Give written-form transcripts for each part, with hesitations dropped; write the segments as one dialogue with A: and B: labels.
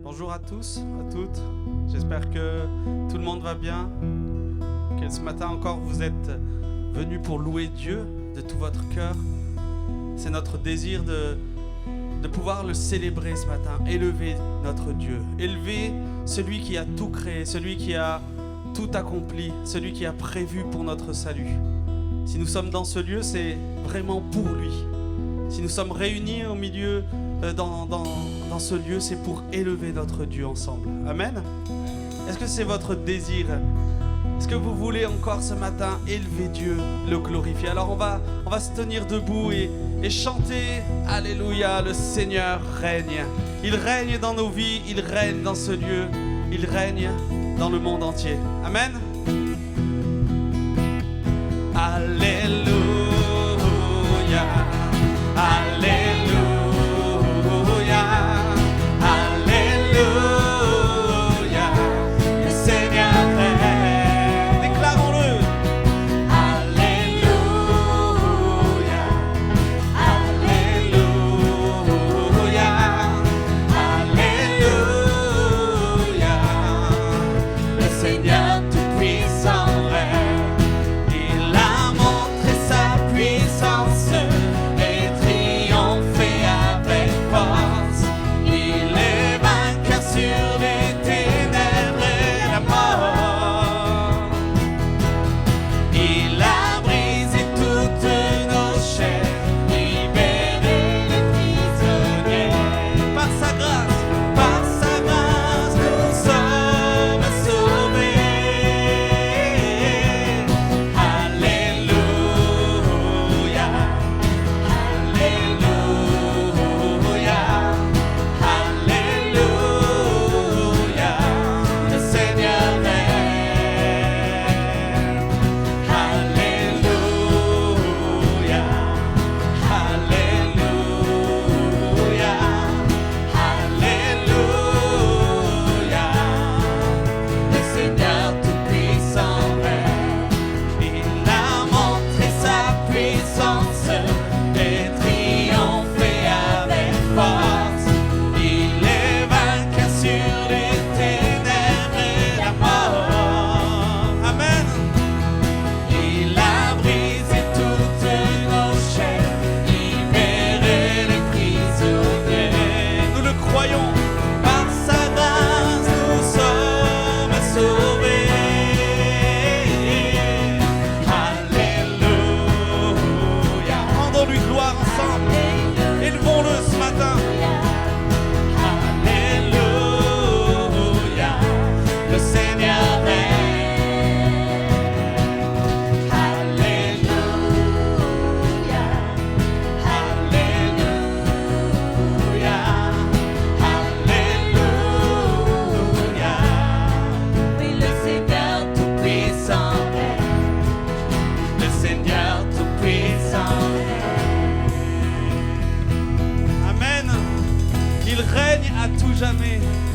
A: Bonjour à tous, à toutes. J'espère que tout le monde va bien. Que ce matin encore vous êtes venus pour louer Dieu de tout votre cœur. C'est notre désir de pouvoir le célébrer ce matin, élever notre Dieu, élever celui qui a tout créé, celui qui a tout accompli, celui qui a prévu pour notre salut. Si nous sommes dans ce lieu, c'est vraiment pour lui. Si nous sommes réunis au milieu, dans ce lieu, c'est pour élever notre Dieu ensemble. Amen. Est-ce que c'est votre désir? Est-ce que vous voulez encore ce matin élever Dieu, le glorifier? Alors on va se tenir debout et chanter Alléluia, le Seigneur règne. Il règne dans nos vies, il règne dans ce lieu, il règne dans le monde entier. Amen. Alléluia, Alléluia.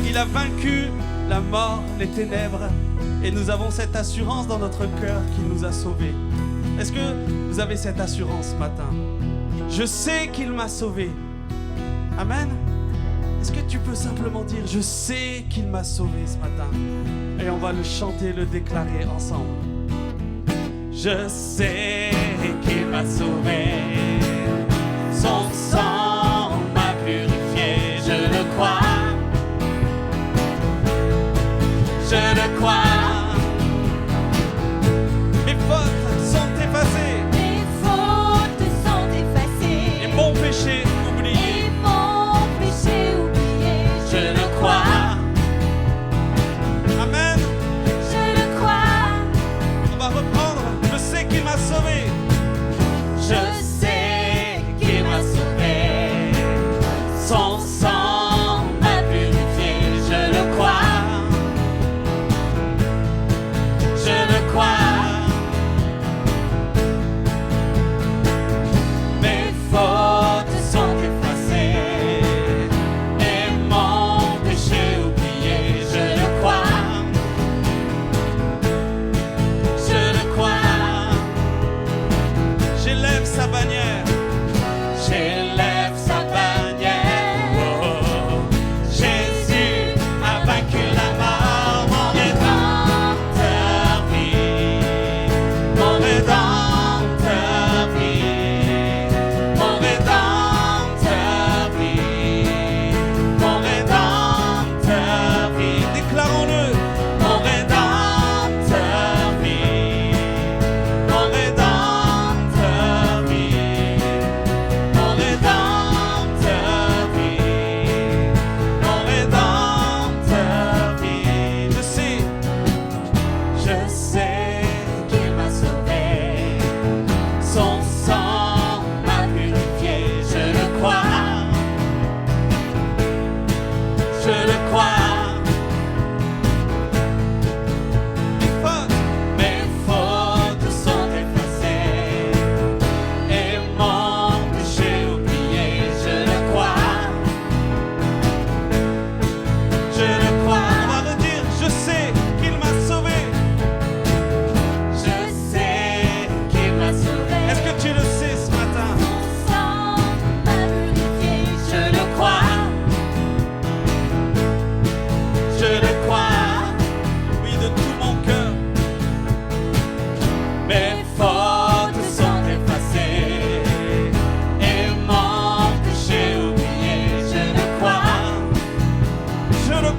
A: Il a vaincu la mort, les ténèbres, et nous avons cette assurance dans notre cœur qu'il nous a sauvés. Est-ce que vous avez cette assurance ce matin? Je sais qu'il m'a sauvé. Amen. Est-ce que tu peux simplement dire je sais qu'il m'a sauvé ce matin? Et on va le chanter, le déclarer ensemble. Je sais qu'il m'a sauvé. Son sang m'a purifié, je le crois. Je le crois. Mes fautes sont effacées.
B: Mes fautes sont effacées.
A: Et mon péché oublié.
B: Et mon péché oublié.
A: Je le crois. Amen.
B: Je le crois.
A: On va reprendre. Je sais qu'il m'a sauvé.
B: Je sais qu'il m'a sauvé.
A: Son sang
B: m'a purifié. Je le crois.
A: je le crois. Mes fautes sont effacées et mon péché oublié.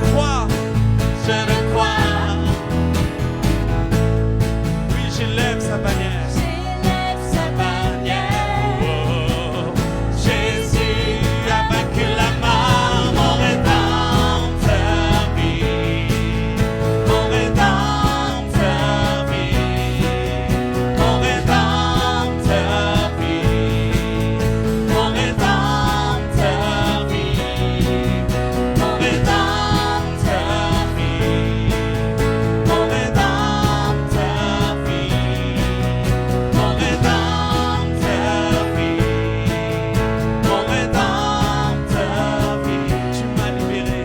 A: crois.
B: je le crois.
A: Oui, j'élève sa bannière.
B: J'élève sa bannière.
A: Oh,
B: Jésus a vaincu la mort, mon rédempteur vit. Mon rédempteur vit. Mon rédempteur vit. Mon rédempteur vit. Mon rédempteur vit. Mon rédempteur vit. Mon rédempteur vit. Mon rédempteur vit.
A: tu m'as libéré.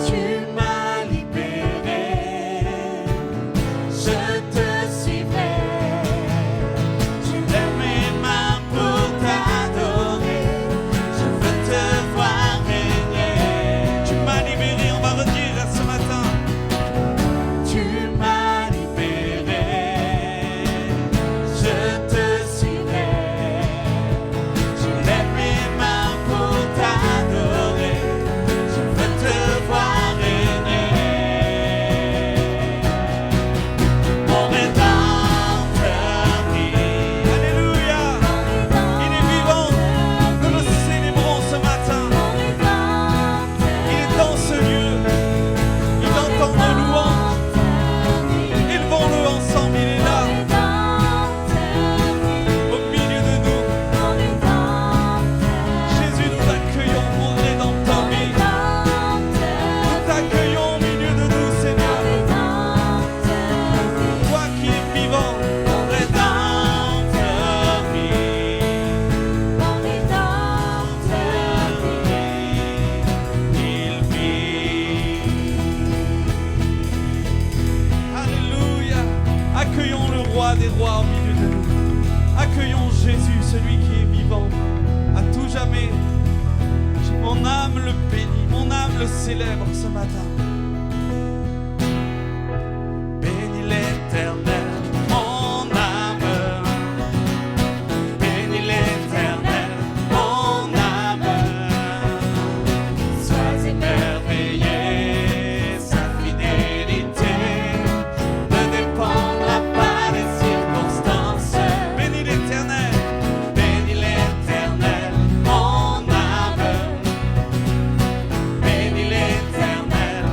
B: Tu m'as libéré, je te suivrai. Je lève mes mains pour t'adorer. Je veux te voir régner.
A: Tu m'as libéré, on va redire ce matin.
B: Tu m'as libéré, je te suivrai. Je lève mes mains pour t'adorer. Je veux te voir régner. Mon rédempteur vit.
A: Alléluia. Il est vivant. Nous le célébrons ce matin. Il est dans ce lieu. Il entend nos louanges. Élevons-le ensemble. Il est là, au milieu de nous. Jésus, nous t'accueillons, mon Rédempteur vit. Nous t'accueillons au milieu de nous, Seigneur. Toi qui es vivant.
B: Mon rédempteur vit. Mon rédempteur vit. Il vit.
A: Alléluia. Accueillons le roi des rois au milieu de nous. Accueillons Jésus, celui qui est vivant à tout jamais. Mon âme le bénit, mon âme le célèbre ce matin.
B: Bénis l'Éternel, mon âme. Bénis l'Éternel, mon âme. Sois émerveillé, sa fidélité ne dépendra pas des circonstances.
A: Bénis l'Éternel,
B: Bénis l'Éternel, mon âme. Bénis l'Éternel,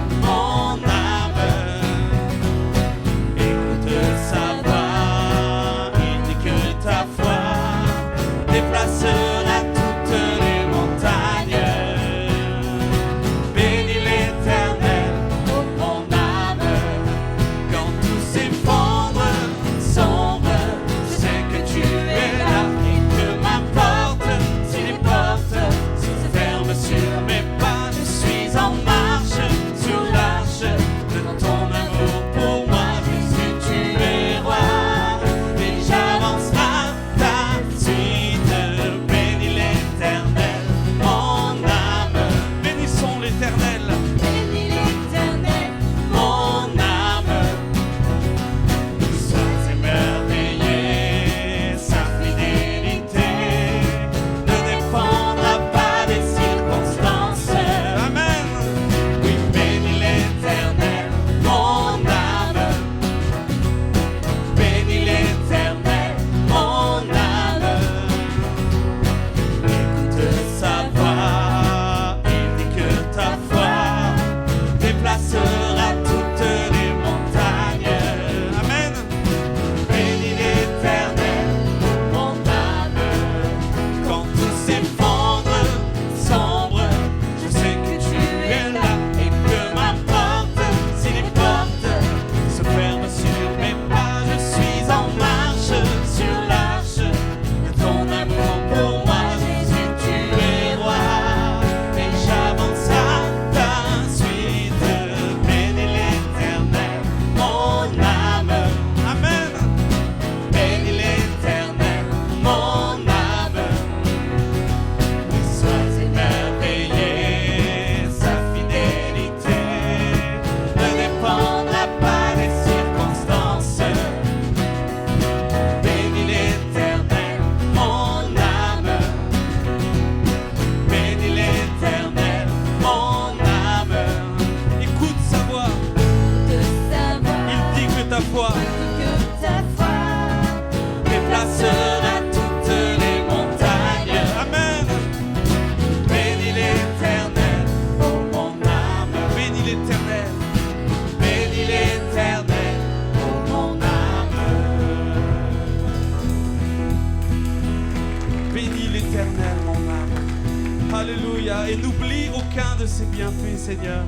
A: n'oublie aucun de ces bienfaits, Seigneur.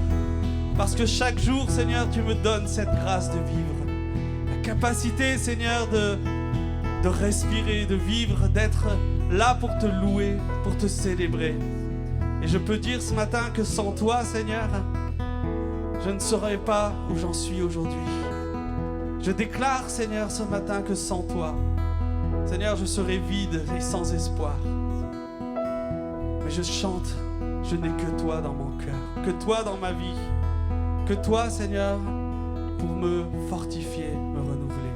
A: Parce que chaque jour, Seigneur, tu me donnes cette grâce de vivre. La capacité, Seigneur, de respirer, de vivre, d'être là pour te louer, pour te célébrer. Et je peux dire ce matin que sans toi, Seigneur, je ne saurais pas où j'en suis aujourd'hui. Je déclare, Seigneur, ce matin que sans toi, Seigneur, je serai vide et sans espoir. Mais je chante, je n'ai que toi dans mon cœur, que toi dans ma vie, que toi, Seigneur, pour me fortifier, me renouveler.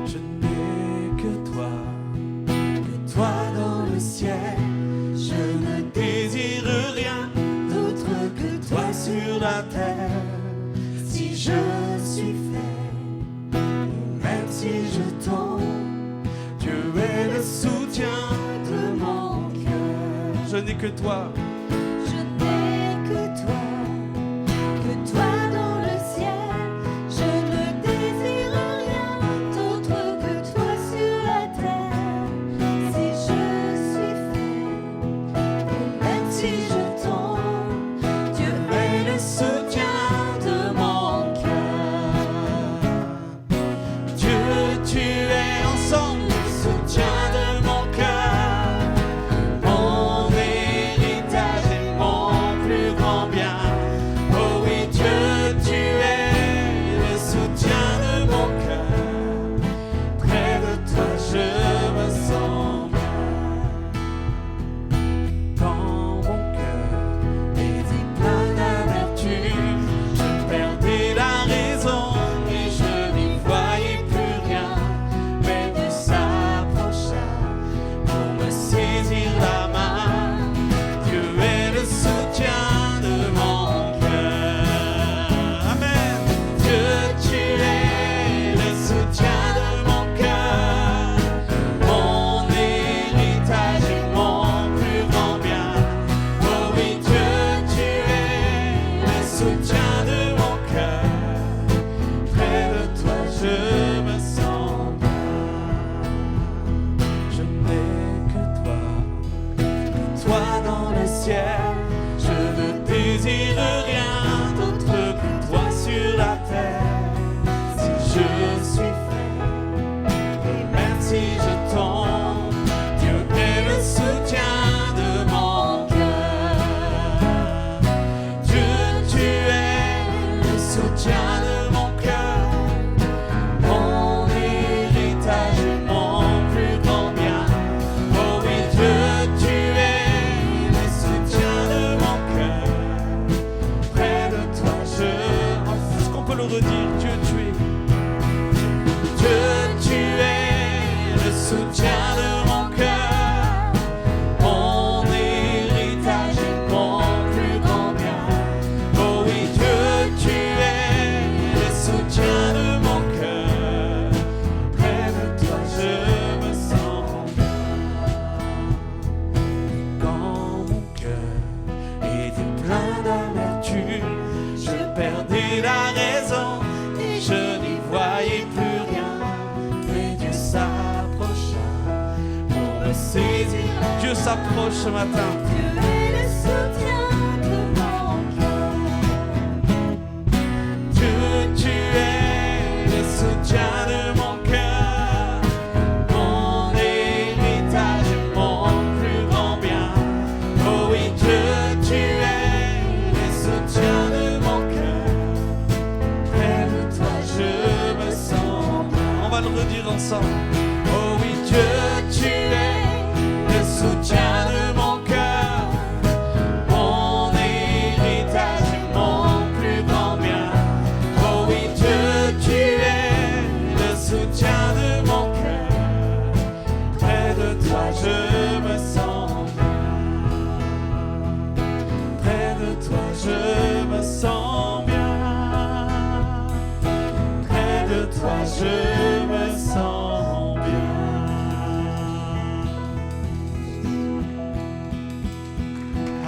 A: Je n'ai que toi dans le ciel. Je ne désire rien d'autre que toi sur la terre. Si je suis fait, même si je tombe, Dieu est le soutien de mon cœur. Je n'ai que toi.
B: Je n'ai que toi dans le ciel. Je ne désire rien d'autre que toi sur la terre. Si je suis fait, et même si je tombe, Dieu est le soutien de mon cœur.
A: Dieu, tu es ensemble, le soutien de mon cœur, mon héritage et mon plus grand bien. Oh oui, Dieu, tu es le soutien de mon cœur. Près de toi, je me sens bien. Quand mon cœur était plein d'amertume, je perdais la raison et je n'y voyais plus rien. Mais Dieu s'approcha pour me saisir la main. Dieu est le soutien de mon cœur. Amen. Dieu, tu es le soutien de mon cœur, mon héritage et mon plus grand bien. Oh oui, Dieu, tu es le soutien de mon cœur. Près de toi, je me sens bien. Je n'ai que toi dans le ciel. Je ne désire rien d'autre que toi sur la terre. Si je suis fait, et même si je tombe, Dieu est le soutien de mon cœur. Dieu, tu es le soutien de mon cœur, mon héritage et mon plus grand bien. Oh oui, Dieu, tu es le soutien de mon cœur. Près de toi, est-ce qu'on peut le redire? Dieu, tu es. Dieu, tu es le soutien de mon cœur, mon héritage et mon plus grand bien. Oh oui, Dieu, tu es le soutien de mon cœur. Près de toi, je me sens bien. Quand mon cœur était plein d'amertume, je perdais la raison et je n'y voyais plus rien. Mais Dieu s'approcha pour me saisir. Dieu s'approche ce matin.
B: Dieu est le soutien de mon cœur.
A: Dieu, tu es le soutien de mon cœur, mon héritage et mon plus grand bien. Oh oui, Dieu, tu es le soutien de mon cœur. Près de toi, je me sens bien. On va le redire ensemble. Oh oui, Dieu, tu es le soutien de mon cœur, mon héritage et mon plus grand bien. Oh oui, Dieu, tu es le soutien de mon cœur. Près de toi, je me sens bien. Près de toi, je me sens bien. Près de toi, je me sens bien.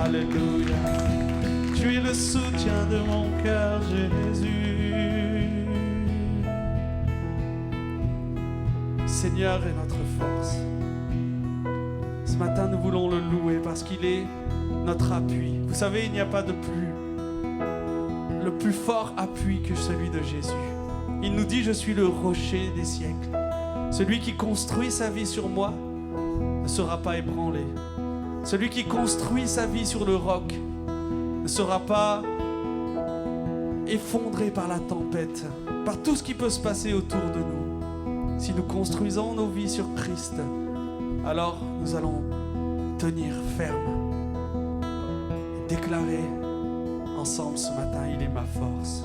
A: Alléluia. Tu es le soutien de mon cœur, Jésus. Seigneur est notre force. Ce matin, nous voulons le louer parce qu'il est notre appui. Vous savez, il n'y a pas le plus fort appui que celui de Jésus. Il nous dit, je suis le rocher des siècles. Celui qui construit sa vie sur moi ne sera pas ébranlé. Celui qui construit sa vie sur le roc ne sera pas effondré par la tempête, par tout ce qui peut se passer autour de nous. Si nous construisons nos vies sur Christ, alors nous allons tenir ferme et déclarer ensemble ce matin, il est ma force.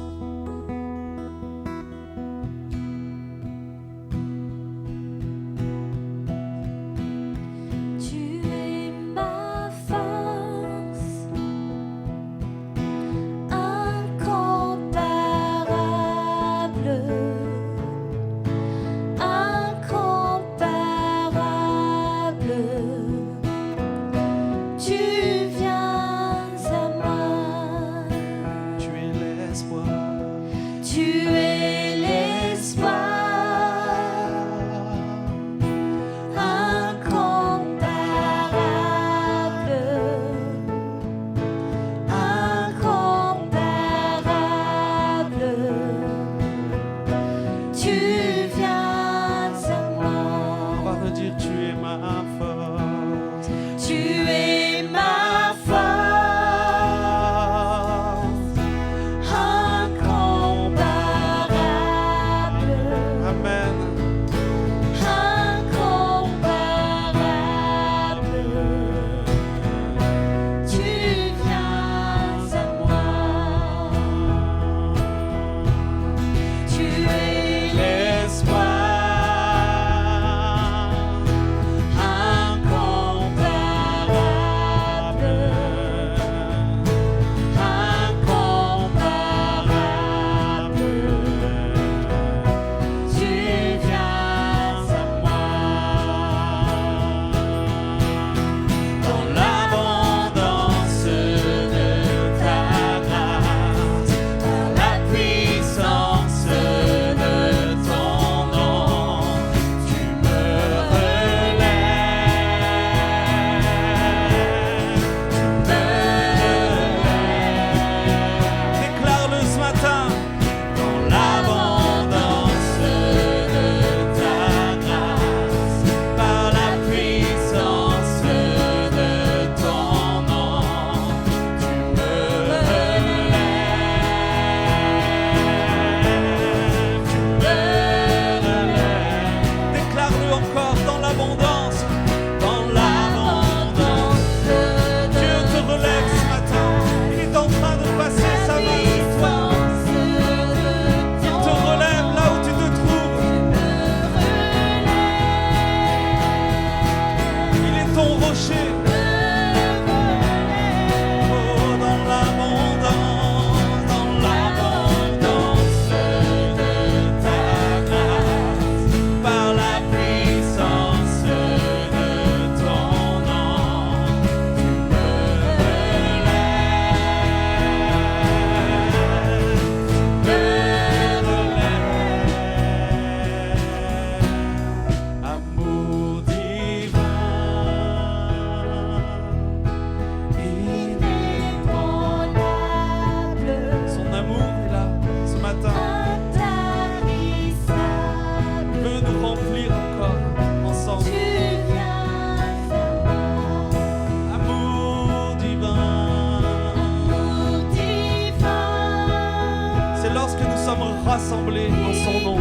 C: rassemblés en son nom.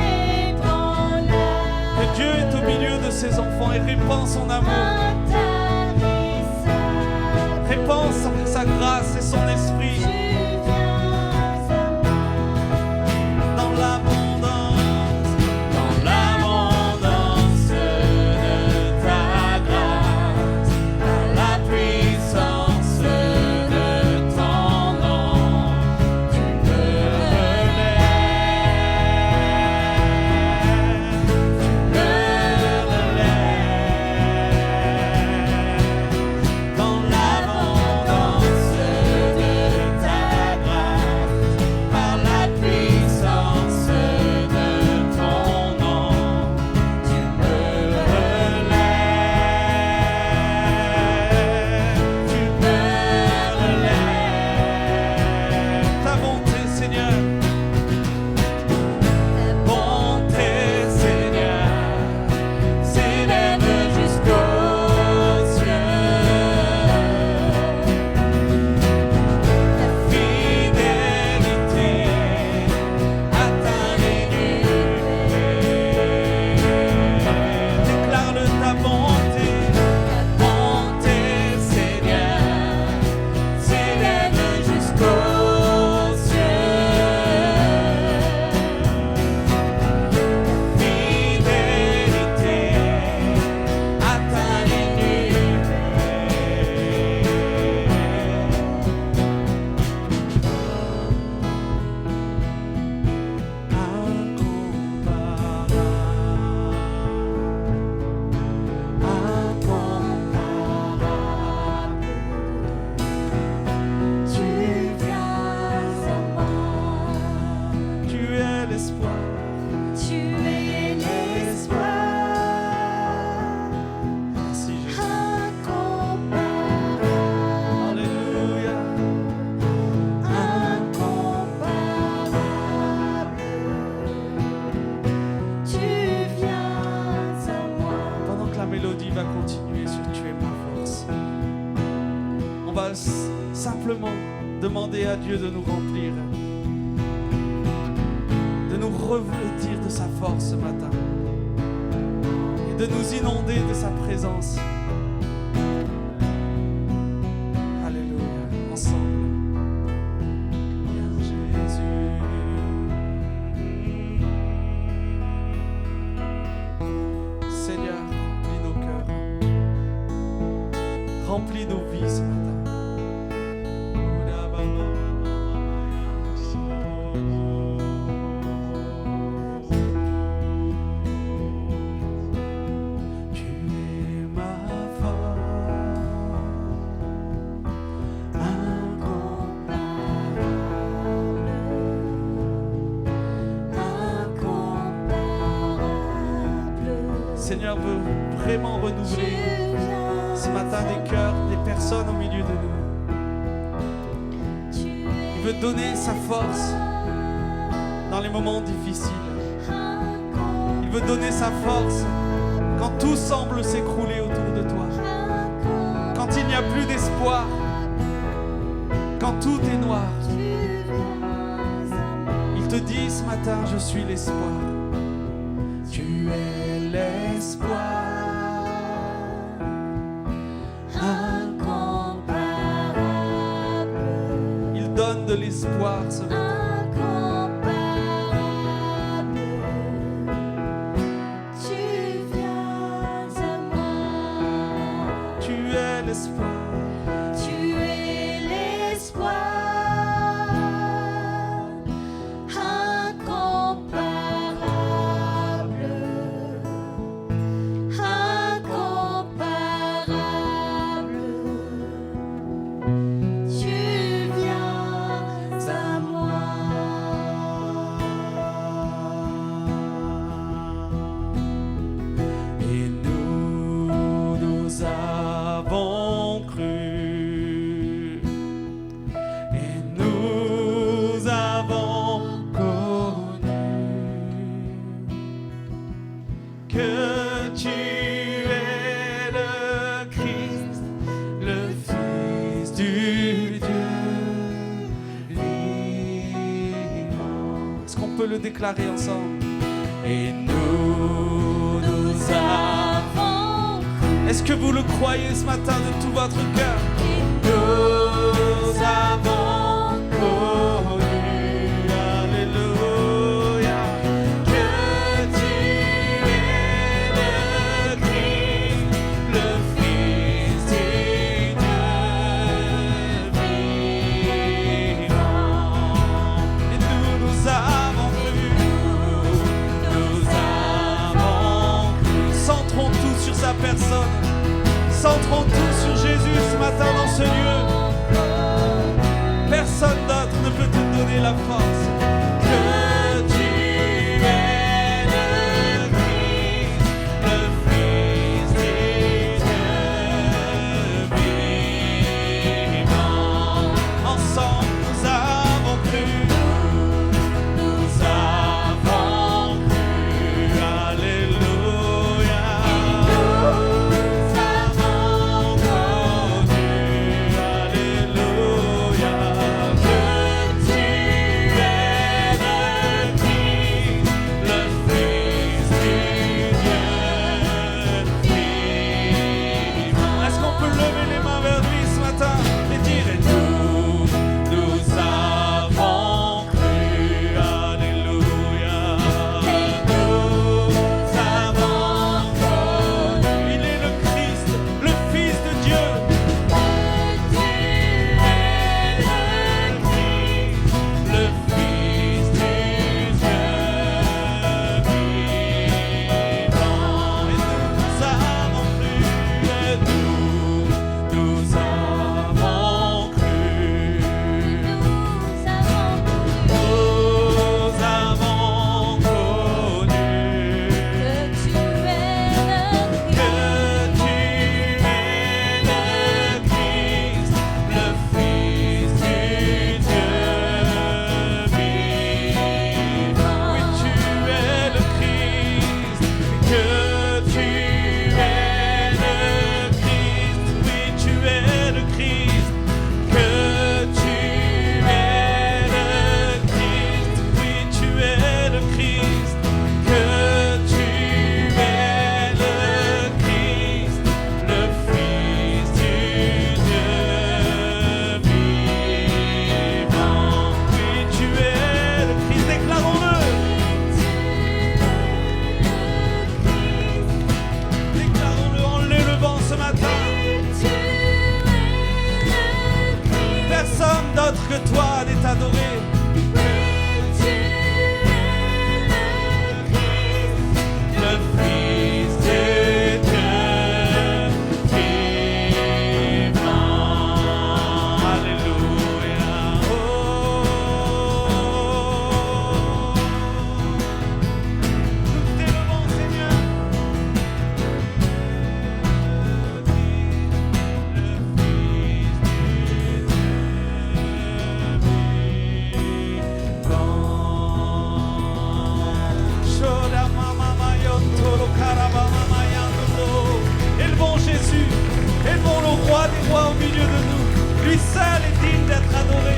C: Que Dieu est au milieu de ses enfants et répand son amour, répand sa grâce et son esprit. Dans l'abondance de ta grâce, par la puissance de ton nom, tu me relèves, dans l'abondance de
A: On va simplement demander à Dieu de nous remplir, de nous revêtir de sa force ce matin et de nous inonder de sa présence. Alléluia, ensemble. Seigneur, remplis nos cœurs, remplis nos vies ce matin. Tu es ma force, Seigneur veut vraiment renouveler ce matin des cœurs, des personnes au milieu de nous. Il veut donner sa force dans les moments difficiles. Il veut donner sa force quand tout semble s'écrouler autour de toi. Quand il n'y a plus d'espoir. Quand tout est noir. Il te dit ce matin, je suis l'espoir. Tu es l'espoir. Il donne de l'espoir ce matin. Tu es l'espoir. Le déclarer ensemble. Et nous avons cru. Est-ce que vous le croyez ce matin de tout votre cœur? Et nous avons connu, alléluia, que tu es le Christ, le Fils du Dieu vivant. Et nous avons centrons tout sur sa personne. Centrons tout sur Jésus ce matin dans d'autre que toi n'est adoré.
C: Le Fils de Dieu vivant.
A: Alléluia. Oh. Nous t'élevons, Seigneur. Le Fils de Dieu vivant. Shoda mama mayotoro karaba mama yandolo. Élevons Jésus, élevons le roi des rois au milieu de nous. Lui seul est digne d'être adoré,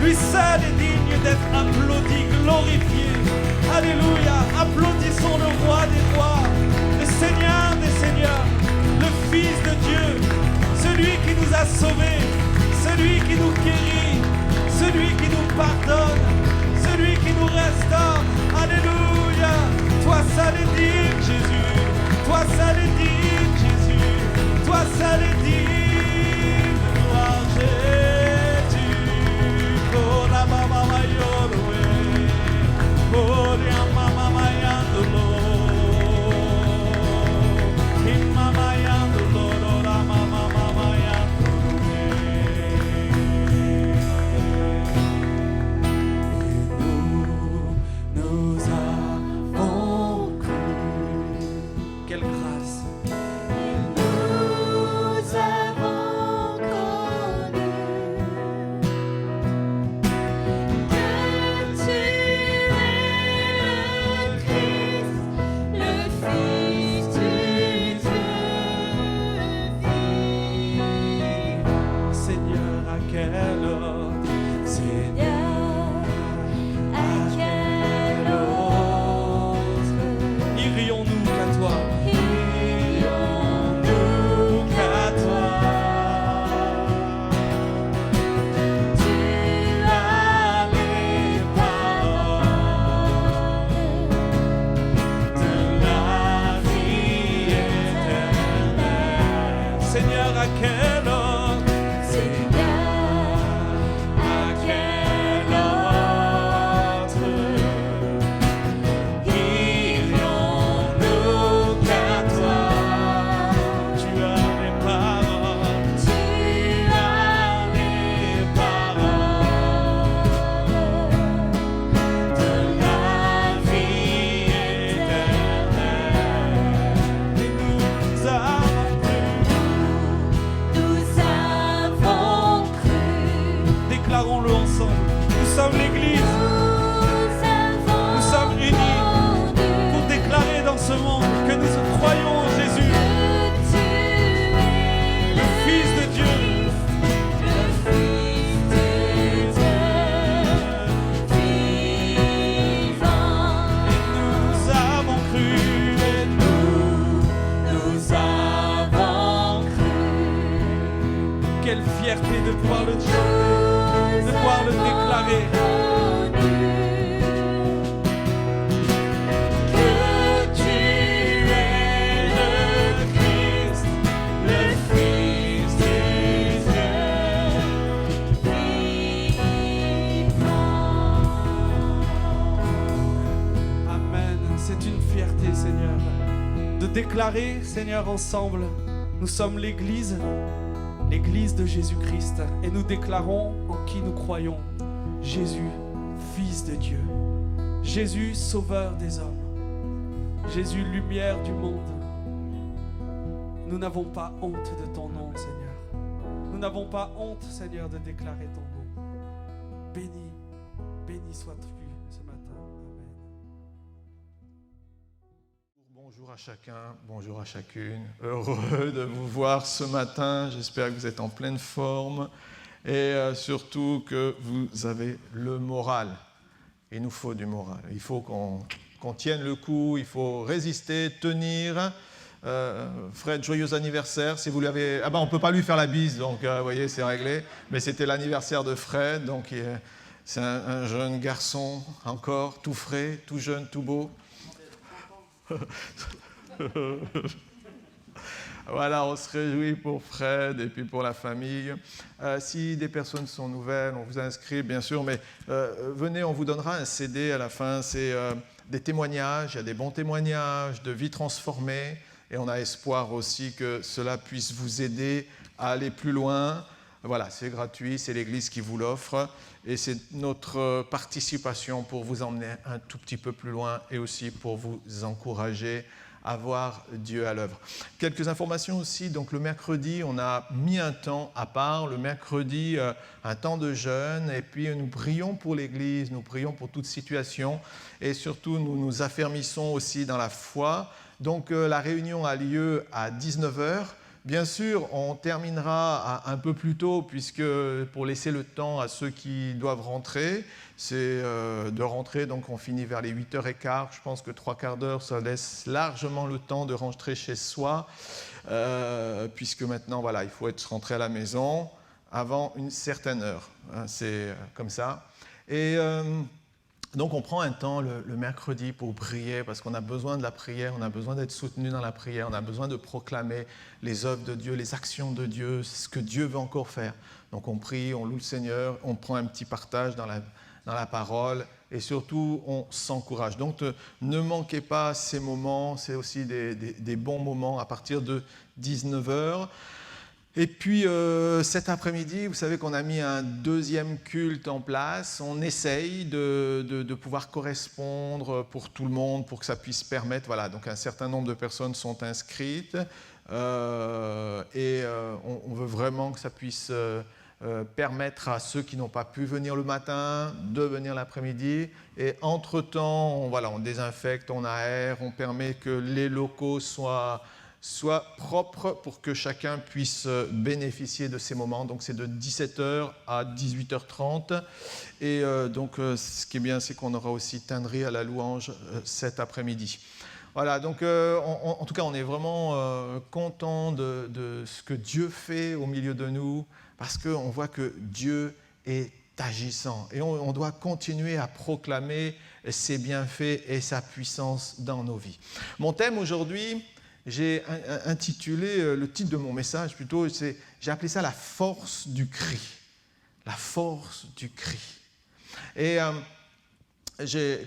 A: lui seul est digne d'être applaudi, glorifié. Alléluia, applaudissons le roi des rois, le Seigneur des seigneurs, le Fils de Dieu, celui qui nous a sauvés, celui qui nous guérit, celui qui nous pardonne, celui qui nous restaure. Alléluia, toi seul est digne Jésus, toi seul est digne Jésus, toi seul est digne, gloire Jésus. Oh la mama mayoroe, oh la mama mayandolo, mama yandolo, la mama nous avons cru. Quelle grâce.
B: Nous avons connu que tu es le Christ, le Fils du Dieu vivant.
A: Seigneur, à quel autre,
B: Seigneur, à quel autre
A: irions-nous qu'à toi?
B: irions-nous qu'à toi? Tu as les paroles de la vie éternelle.
A: Seigneur, à quel autre,
B: Seigneur, à quel autre irions-nous qu'à toi?
A: tu as les paroles,
B: Tu as les paroles de la vie éternelle.
A: et nous avons
B: Nous avons cru.
A: déclarons-le ensemble. Nous sommes l'Église,
B: Nous
A: sommes unis
B: connu
A: pour déclarer dans ce monde que nous croyons en Jésus,
B: que tu es
A: le Fils de Dieu.
B: le Fils du Dieu vivant.
A: Nous avons cru et
B: Nous avons cru.
A: quelle fierté de pouvoir le chanter, de pouvoir le déclarer.
B: Que tu es le Christ, le Fils du Dieu vivant.
A: Amen. C'est une fierté, Seigneur, de déclarer, Seigneur, ensemble, nous sommes l'Église, l'Église de Jésus-Christ, et nous déclarons en qui nous croyons. Jésus, Fils de Dieu. Jésus, Sauveur des hommes. Jésus, lumière du monde. Nous n'avons pas honte de ton nom, Seigneur. Nous n'avons pas honte, Seigneur, de déclarer ton nom. Béni, béni sois-tu ce matin. Amen.
D: Bonjour à chacun, bonjour à chacune. Heureux de vous voir ce matin. J'espère que vous êtes en pleine forme et surtout que vous avez le moral. Il nous faut du moral. Il faut qu'on tienne le coup, il faut résister, tenir. Fred, joyeux anniversaire. Si vous l'avez, on ne peut pas lui faire la bise, donc vous voyez, c'est réglé. Mais c'était l'anniversaire de Fred, donc c'est un jeune garçon encore, tout frais, tout jeune, tout beau. Voilà, on se réjouit pour Fred et puis pour la famille. Si des personnes sont nouvelles, on vous inscrit bien sûr, mais venez, on vous donnera un CD à la fin. C'est des témoignages, il y a des bons témoignages de vie transformée et on a espoir aussi que cela puisse vous aider à aller plus loin. Voilà, c'est gratuit, c'est l'Église qui vous l'offre et c'est notre participation pour vous emmener un tout petit peu plus loin et aussi pour vous encourager à voir Dieu à l'œuvre. Quelques informations aussi, donc le mercredi, on a mis un temps à part, le mercredi, un temps de jeûne, et puis nous prions pour l'Église, nous prions pour toute situation, et surtout nous nous affermissons aussi dans la foi. Donc la réunion a lieu à 19h. Bien sûr, on terminera un peu plus tôt, puisque pour laisser le temps à ceux qui doivent rentrer, c'est de rentrer, donc on finit vers les 8h15. Je pense que 3/4 d'heure, ça laisse largement le temps de rentrer chez soi, puisque maintenant, voilà, il faut être rentré à la maison avant une certaine heure. Hein, c'est comme ça. Et donc on prend un temps le mercredi pour prier, parce qu'on a besoin de la prière, on a besoin d'être soutenu dans la prière, on a besoin de proclamer les œuvres de Dieu, les actions de Dieu, ce que Dieu veut encore faire. Donc on prie, on loue le Seigneur, on prend un petit partage dans la parole et surtout on s'encourage. Donc ne manquez pas ces moments, c'est aussi des bons moments à partir de 19h. Et puis cet après-midi, vous savez qu'on a mis un deuxième culte en place. On essaye de pouvoir correspondre pour tout le monde, pour que ça puisse permettre. Voilà, donc un certain nombre de personnes sont inscrites et on veut vraiment que ça puisse permettre à ceux qui n'ont pas pu venir le matin de venir l'après-midi. Et entre-temps, on désinfecte, on aère, on permet que les locaux soient propres pour que chacun puisse bénéficier de ces moments. Donc c'est de 17h à 18h30. Et donc ce qui est bien, c'est qu'on aura aussi Tindry à la louange cet après-midi. Voilà, donc en tout cas, on est vraiment content de ce que Dieu fait au milieu de nous, parce qu'on voit que Dieu est agissant. Et on doit continuer à proclamer ses bienfaits et sa puissance dans nos vies. Mon thème aujourd'hui, j'ai intitulé, le titre de mon message plutôt, j'ai appelé ça « La force du cri ». La force du cri. Et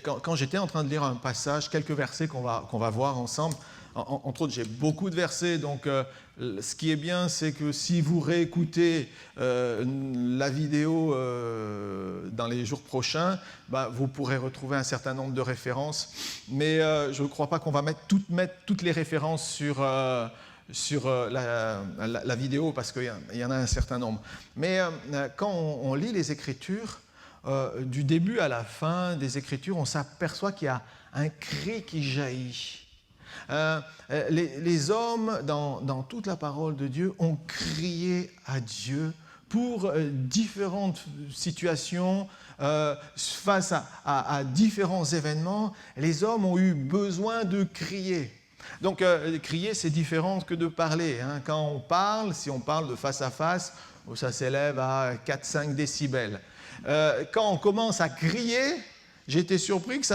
D: quand j'étais en train de lire un passage, quelques versets qu'on va voir ensemble, entre autres, j'ai beaucoup de versets, donc ce qui est bien, c'est que si vous réécoutez la vidéo dans les jours prochains, vous pourrez retrouver un certain nombre de références, mais je ne crois pas qu'on va mettre toutes les références sur la vidéo, parce qu'il y en a un certain nombre. Mais quand on lit les Écritures, du début à la fin des Écritures, on s'aperçoit qu'il y a un cri qui jaillit. Les hommes, dans toute la parole de Dieu, ont crié à Dieu pour différentes situations, face à différents événements. Les hommes ont eu besoin de crier. Donc, crier, c'est différent que de parler. Hein. Quand on parle, si on parle de face à face, ça s'élève à 4-5 décibels. Quand on commence à crier, j'ai été surpris que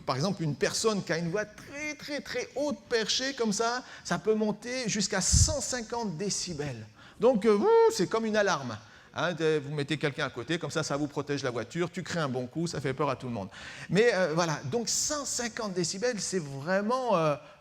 D: par exemple, une personne qui a une voix très, très, très haute perchée comme ça peut monter jusqu'à 150 décibels. Donc, c'est comme une alarme. Hein, vous mettez quelqu'un à côté, comme ça vous protège la voiture, tu crées un bon coup, ça fait peur à tout le monde. Mais voilà, donc 150 décibels, c'est vraiment...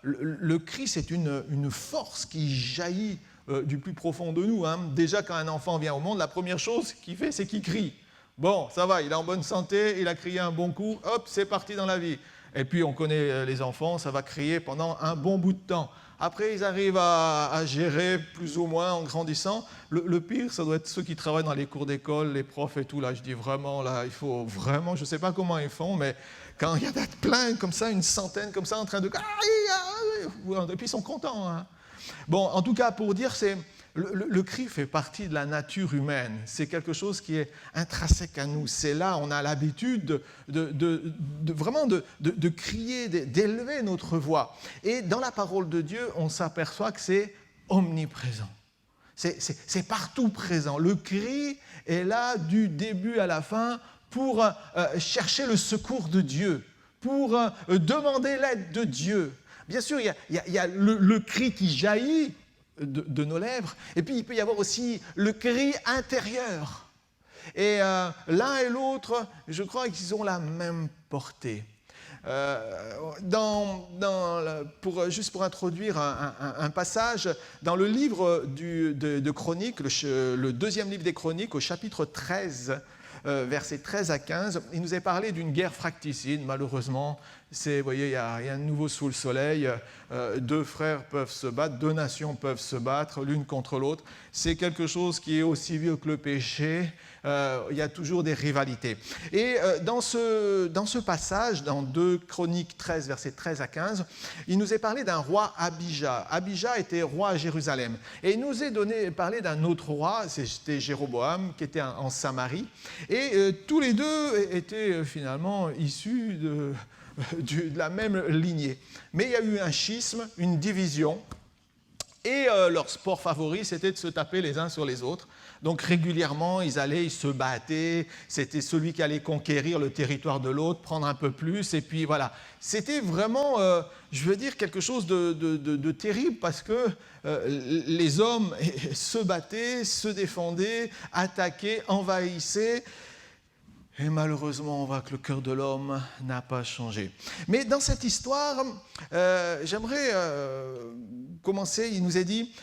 D: le cri, c'est une force qui jaillit du plus profond de nous. Hein. Déjà, quand un enfant vient au monde, la première chose qu'il fait, c'est qu'il crie. Bon, ça va, il est en bonne santé, il a crié un bon coup, hop, c'est parti dans la vie. Et puis, on connaît les enfants, ça va crier pendant un bon bout de temps. Après, ils arrivent à gérer plus ou moins en grandissant. Le pire, ça doit être ceux qui travaillent dans les cours d'école, les profs et tout. Là, je dis vraiment, là, il faut vraiment, je ne sais pas comment ils font, mais quand il y a plein comme ça, une centaine comme ça, en train de... Et puis, ils sont contents. Hein. Bon, en tout cas, pour dire, le cri fait partie de la nature humaine. C'est quelque chose qui est intrinsèque à nous. C'est là, on a l'habitude vraiment de crier, d'élever notre voix. Et dans la parole de Dieu, on s'aperçoit que c'est omniprésent. C'est partout présent. Le cri est là du début à la fin pour chercher le secours de Dieu, pour demander l'aide de Dieu. Bien sûr, il y a le cri qui jaillit de nos lèvres. Et puis il peut y avoir aussi le cri intérieur. Et l'un et l'autre, je crois qu'ils ont la même portée. Juste pour introduire un passage, dans le livre de Chroniques, le deuxième livre des Chroniques, au chapitre 13, versets 13 à 15, il nous est parlé d'une guerre fracticide. Malheureusement, vous voyez, il n'y a rien de nouveau sous le soleil. Deux frères peuvent se battre, deux nations peuvent se battre l'une contre l'autre. C'est quelque chose qui est aussi vieux que le péché. Il y a toujours des rivalités. Et dans ce passage, dans 2 Chroniques 13, versets 13 à 15, il nous est parlé d'un roi Abijah. Abijah était roi à Jérusalem. Et il nous est parlé d'un autre roi, c'était Jéroboam, qui était en Samarie. Et tous les deux étaient finalement issus de la même lignée. Mais il y a eu un schisme, une division. Et leur sport favori, c'était de se taper les uns sur les autres. Donc régulièrement, ils se battaient. C'était celui qui allait conquérir le territoire de l'autre, prendre un peu plus. Et puis voilà, c'était vraiment, je veux dire, quelque chose de terrible parce que les hommes se battaient, se défendaient, attaquaient, envahissaient. Et malheureusement, on voit que le cœur de l'homme n'a pas changé. Mais dans cette histoire, j'aimerais commencer. Il nous est dit,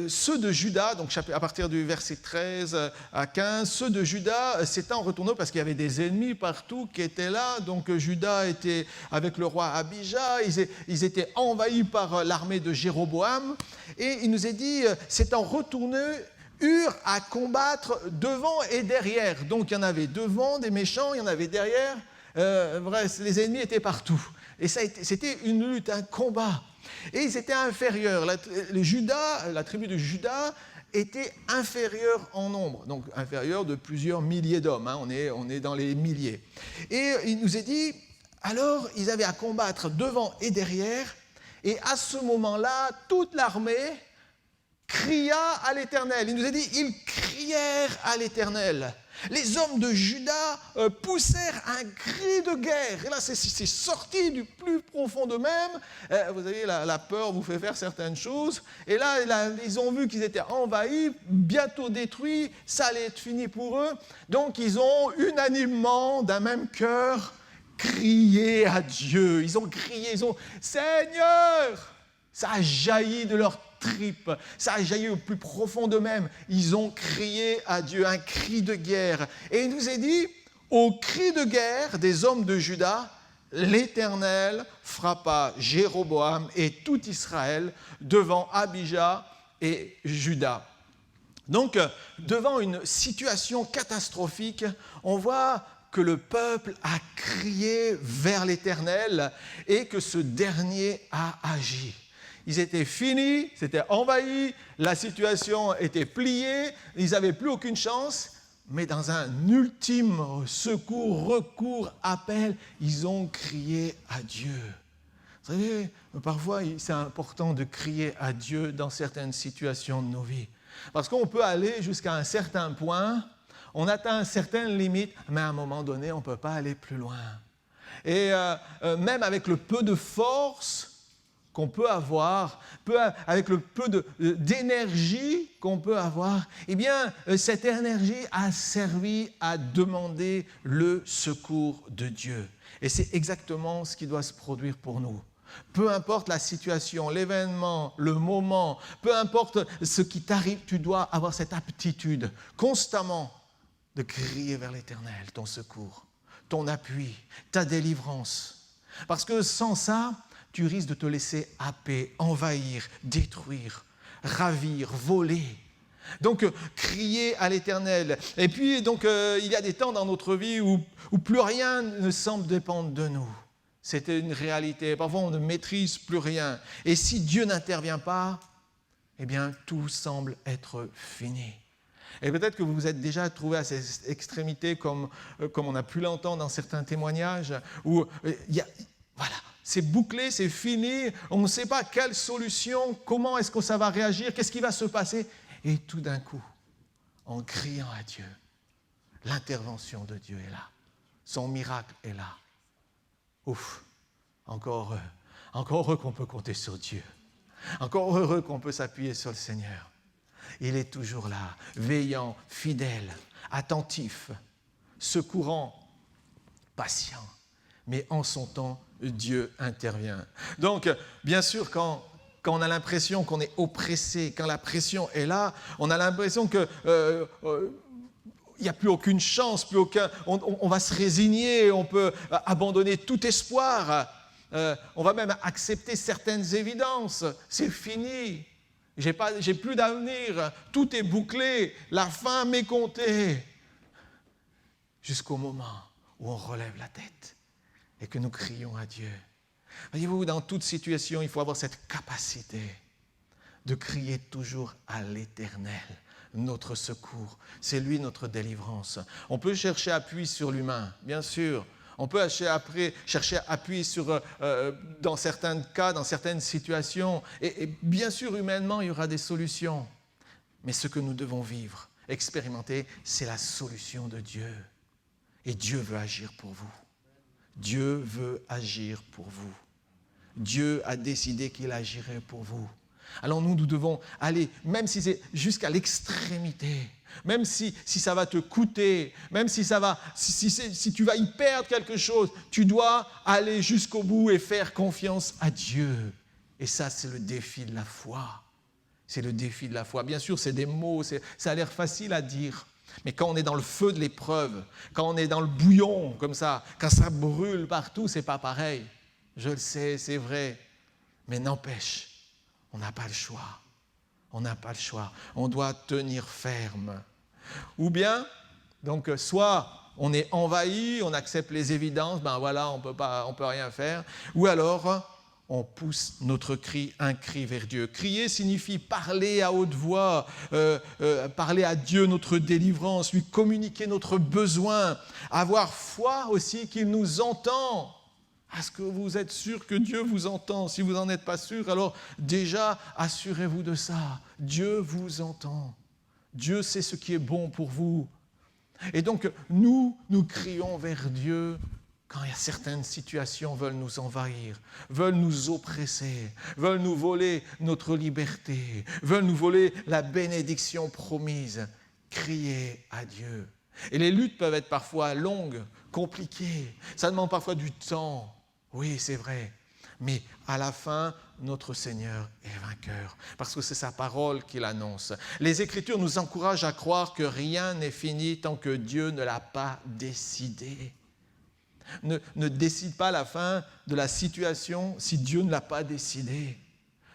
D: ceux de Juda, donc à partir du verset 13 à 15, ceux de Juda s'étant retournés parce qu'il y avait des ennemis partout qui étaient là. Donc Juda était avec le roi Abijah, ils étaient envahis par l'armée de Jéroboam. Et il nous est dit, s'étant retournés, eurent à combattre devant et derrière. Donc il y en avait devant des méchants, il y en avait derrière. Bref, les ennemis étaient partout. Et c'était une lutte, un combat. Et ils étaient inférieurs. La tribu de Juda était inférieure en nombre, donc inférieure de plusieurs milliers d'hommes. On est dans les milliers. Et il nous est dit, alors ils avaient à combattre devant et derrière. Et à ce moment-là, toute l'armée cria à l'Éternel. Il nous a dit, ils crièrent à l'Éternel. Les hommes de Juda poussèrent un cri de guerre. Et là, c'est sorti du plus profond d'eux-mêmes. Vous savez, la peur vous fait faire certaines choses. Et là, ils ont vu qu'ils étaient envahis, bientôt détruits. Ça allait être fini pour eux. Donc, ils ont unanimement, d'un même cœur, crié à Dieu. Ils ont crié, Seigneur! Ça a jailli de leur tripes, ça a jailli au plus profond d'eux-mêmes. Ils ont crié à Dieu, un cri de guerre. Et il nous est dit, au cri de guerre des hommes de Juda, l'Éternel frappa Jéroboam et tout Israël devant Abijah et Juda. Donc, devant une situation catastrophique, on voit que le peuple a crié vers l'Éternel et que ce dernier a agi. Ils étaient finis, c'était envahi, la situation était pliée, ils n'avaient plus aucune chance, mais dans un ultime recours, appel, ils ont crié à Dieu. Vous savez, parfois, c'est important de crier à Dieu dans certaines situations de nos vies. Parce qu'on peut aller jusqu'à un certain point, on atteint certaines limites, mais à un moment donné, on ne peut pas aller plus loin. Et même avec le peu de force qu'on peut avoir, avec le peu d'énergie qu'on peut avoir, eh bien, cette énergie a servi à demander le secours de Dieu. Et c'est exactement ce qui doit se produire pour nous. Peu importe la situation, l'événement, le moment, peu importe ce qui t'arrive, tu dois avoir cette aptitude constamment de crier vers l'Éternel, ton secours, ton appui, ta délivrance. Parce que sans ça, tu risques de te laisser happer, envahir, détruire, ravir, voler. Donc, crier à l'Éternel. Et puis, donc, il y a des temps dans notre vie où plus rien ne semble dépendre de nous. C'était une réalité. Parfois, on ne maîtrise plus rien. Et si Dieu n'intervient pas, eh bien, tout semble être fini. Et peut-être que vous vous êtes déjà trouvé à ces extrémités, comme on a pu l'entendre dans certains témoignages, où voilà, c'est bouclé, c'est fini, on ne sait pas quelle solution, comment est-ce que ça va réagir, qu'est-ce qui va se passer. Et tout d'un coup, en criant à Dieu, l'intervention de Dieu est là, son miracle est là. Ouf, encore heureux qu'on peut compter sur Dieu. Encore heureux qu'on peut s'appuyer sur le Seigneur. Il est toujours là, veillant, fidèle, attentif, secourant, patient. Mais en son temps, Dieu intervient. Donc, bien sûr, quand on a l'impression qu'on est oppressé, quand la pression est là, on a l'impression que il n'y a plus aucune chance, on va se résigner, on peut abandonner tout espoir. On va même accepter certaines évidences. C'est fini. J'ai plus d'avenir. Tout est bouclé. La fin m'est comptée. Jusqu'au moment où on relève la tête et que nous crions à Dieu. Voyez-vous, dans toute situation, il faut avoir cette capacité de crier toujours à l'Éternel, notre secours. C'est lui notre délivrance. On peut chercher appui sur l'humain, bien sûr. On peut chercher appui dans certains cas, dans certaines situations. Et bien sûr, humainement, il y aura des solutions. Mais ce que nous devons vivre, expérimenter, c'est la solution de Dieu. Et Dieu veut agir pour vous. Dieu veut agir pour vous. Dieu a décidé qu'il agirait pour vous. Alors nous devons aller, même si c'est jusqu'à l'extrémité, même si ça va te coûter, même si tu vas y perdre quelque chose, tu dois aller jusqu'au bout et faire confiance à Dieu. Et ça, c'est le défi de la foi. C'est le défi de la foi. Bien sûr, c'est des mots, ça a l'air facile à dire. Mais quand on est dans le feu de l'épreuve, quand on est dans le bouillon, comme ça, quand ça brûle partout, c'est pas pareil. Je le sais, c'est vrai. Mais n'empêche, on n'a pas le choix. On n'a pas le choix. On doit tenir ferme. Ou bien, donc, soit on est envahi, on accepte les évidences, ben voilà, on peut rien faire. Ou alors, on pousse notre cri, un cri vers Dieu. Crier signifie parler à haute voix, parler à Dieu notre délivrance, lui communiquer notre besoin, avoir foi aussi qu'il nous entend. Est-ce que vous êtes sûr que Dieu vous entend? Si vous n'en êtes pas sûr, alors déjà, assurez-vous de ça. Dieu vous entend. Dieu sait ce qui est bon pour vous. Et donc, nous crions vers Dieu quand il y a certaines situations veulent nous envahir, veulent nous oppresser, veulent nous voler notre liberté, veulent nous voler la bénédiction promise. Criez à Dieu. Et les luttes peuvent être parfois longues, compliquées. Ça demande parfois du temps. Oui, c'est vrai. Mais à la fin, notre Seigneur est vainqueur, parce que c'est sa parole qu'il annonce. Les Écritures nous encouragent à croire que rien n'est fini tant que Dieu ne l'a pas décidé. Ne décide pas la fin de la situation si Dieu ne l'a pas décidé.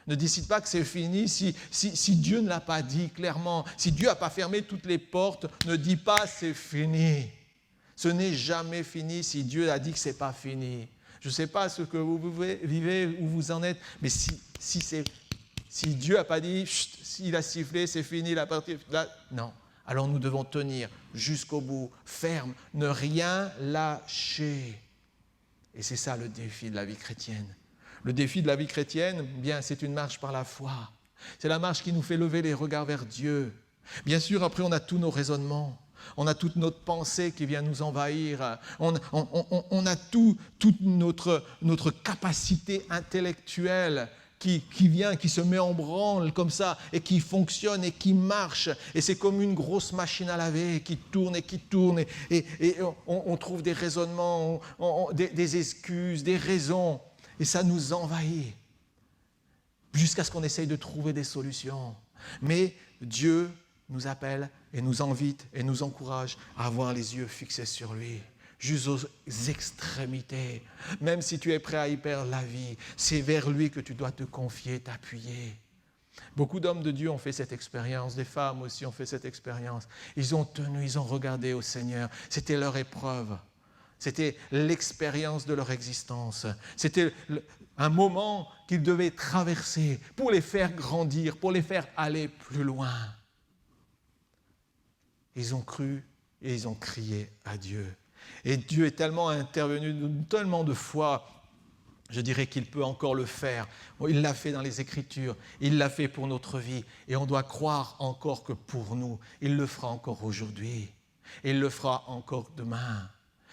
D: Ne décide pas que c'est fini si Dieu ne l'a pas dit clairement. Si Dieu n'a pas fermé toutes les portes, ne dis pas c'est fini. Ce n'est jamais fini si Dieu a dit que ce n'est pas fini. Je ne sais pas ce que vous vivez, où vous en êtes, mais si Dieu n'a pas dit, s'il a sifflé, c'est fini, la partie là, non. Alors nous devons tenir jusqu'au bout, ferme, ne rien lâcher. Et c'est ça le défi de la vie chrétienne. Le défi de la vie chrétienne, bien, c'est une marche par la foi. C'est la marche qui nous fait lever les regards vers Dieu. Bien sûr, après, on a tous nos raisonnements. On a toute notre pensée qui vient nous envahir. On a toute notre capacité intellectuelle qui vient, qui se met en branle comme ça et qui fonctionne et qui marche. Et c'est comme une grosse machine à laver qui tourne et qui tourne. Et on trouve des raisonnements, des excuses, des raisons. Et ça nous envahit jusqu'à ce qu'on essaye de trouver des solutions. Mais Dieu nous appelle et nous invite et nous encourage à avoir les yeux fixés sur lui, jusqu'aux extrémités. Même si tu es prêt à y perdre la vie, c'est vers lui que tu dois te confier, t'appuyer. Beaucoup d'hommes de Dieu ont fait cette expérience, des femmes aussi ont fait cette expérience. Ils ont tenu, ils ont regardé au Seigneur. C'était leur épreuve. C'était l'expérience de leur existence. C'était un moment qu'ils devaient traverser pour les faire grandir, pour les faire aller plus loin. Ils ont cru et ils ont crié à Dieu. Et Dieu est tellement intervenu, tellement de fois, je dirais qu'il peut encore le faire. Il l'a fait dans les Écritures, il l'a fait pour notre vie. Et on doit croire encore que pour nous, il le fera encore aujourd'hui. Et il le fera encore demain.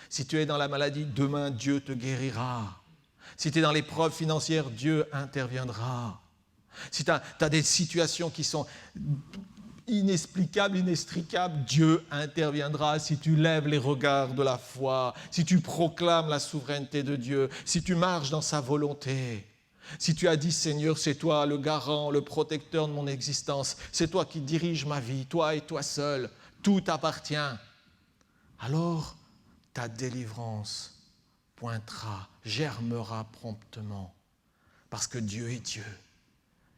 D: Si tu es dans la maladie, demain Dieu te guérira. Si tu es dans l'épreuve financière, Dieu interviendra. Si tu as des situations qui sont inexplicables, inextricables, Dieu interviendra si tu lèves les regards de la foi, si tu proclames la souveraineté de Dieu, si tu marches dans sa volonté. Si tu as dit, Seigneur, c'est toi le garant, le protecteur de mon existence, c'est toi qui diriges ma vie, toi et toi seul, tout t'appartient. Alors, ta délivrance pointera, germera promptement, parce que Dieu est Dieu.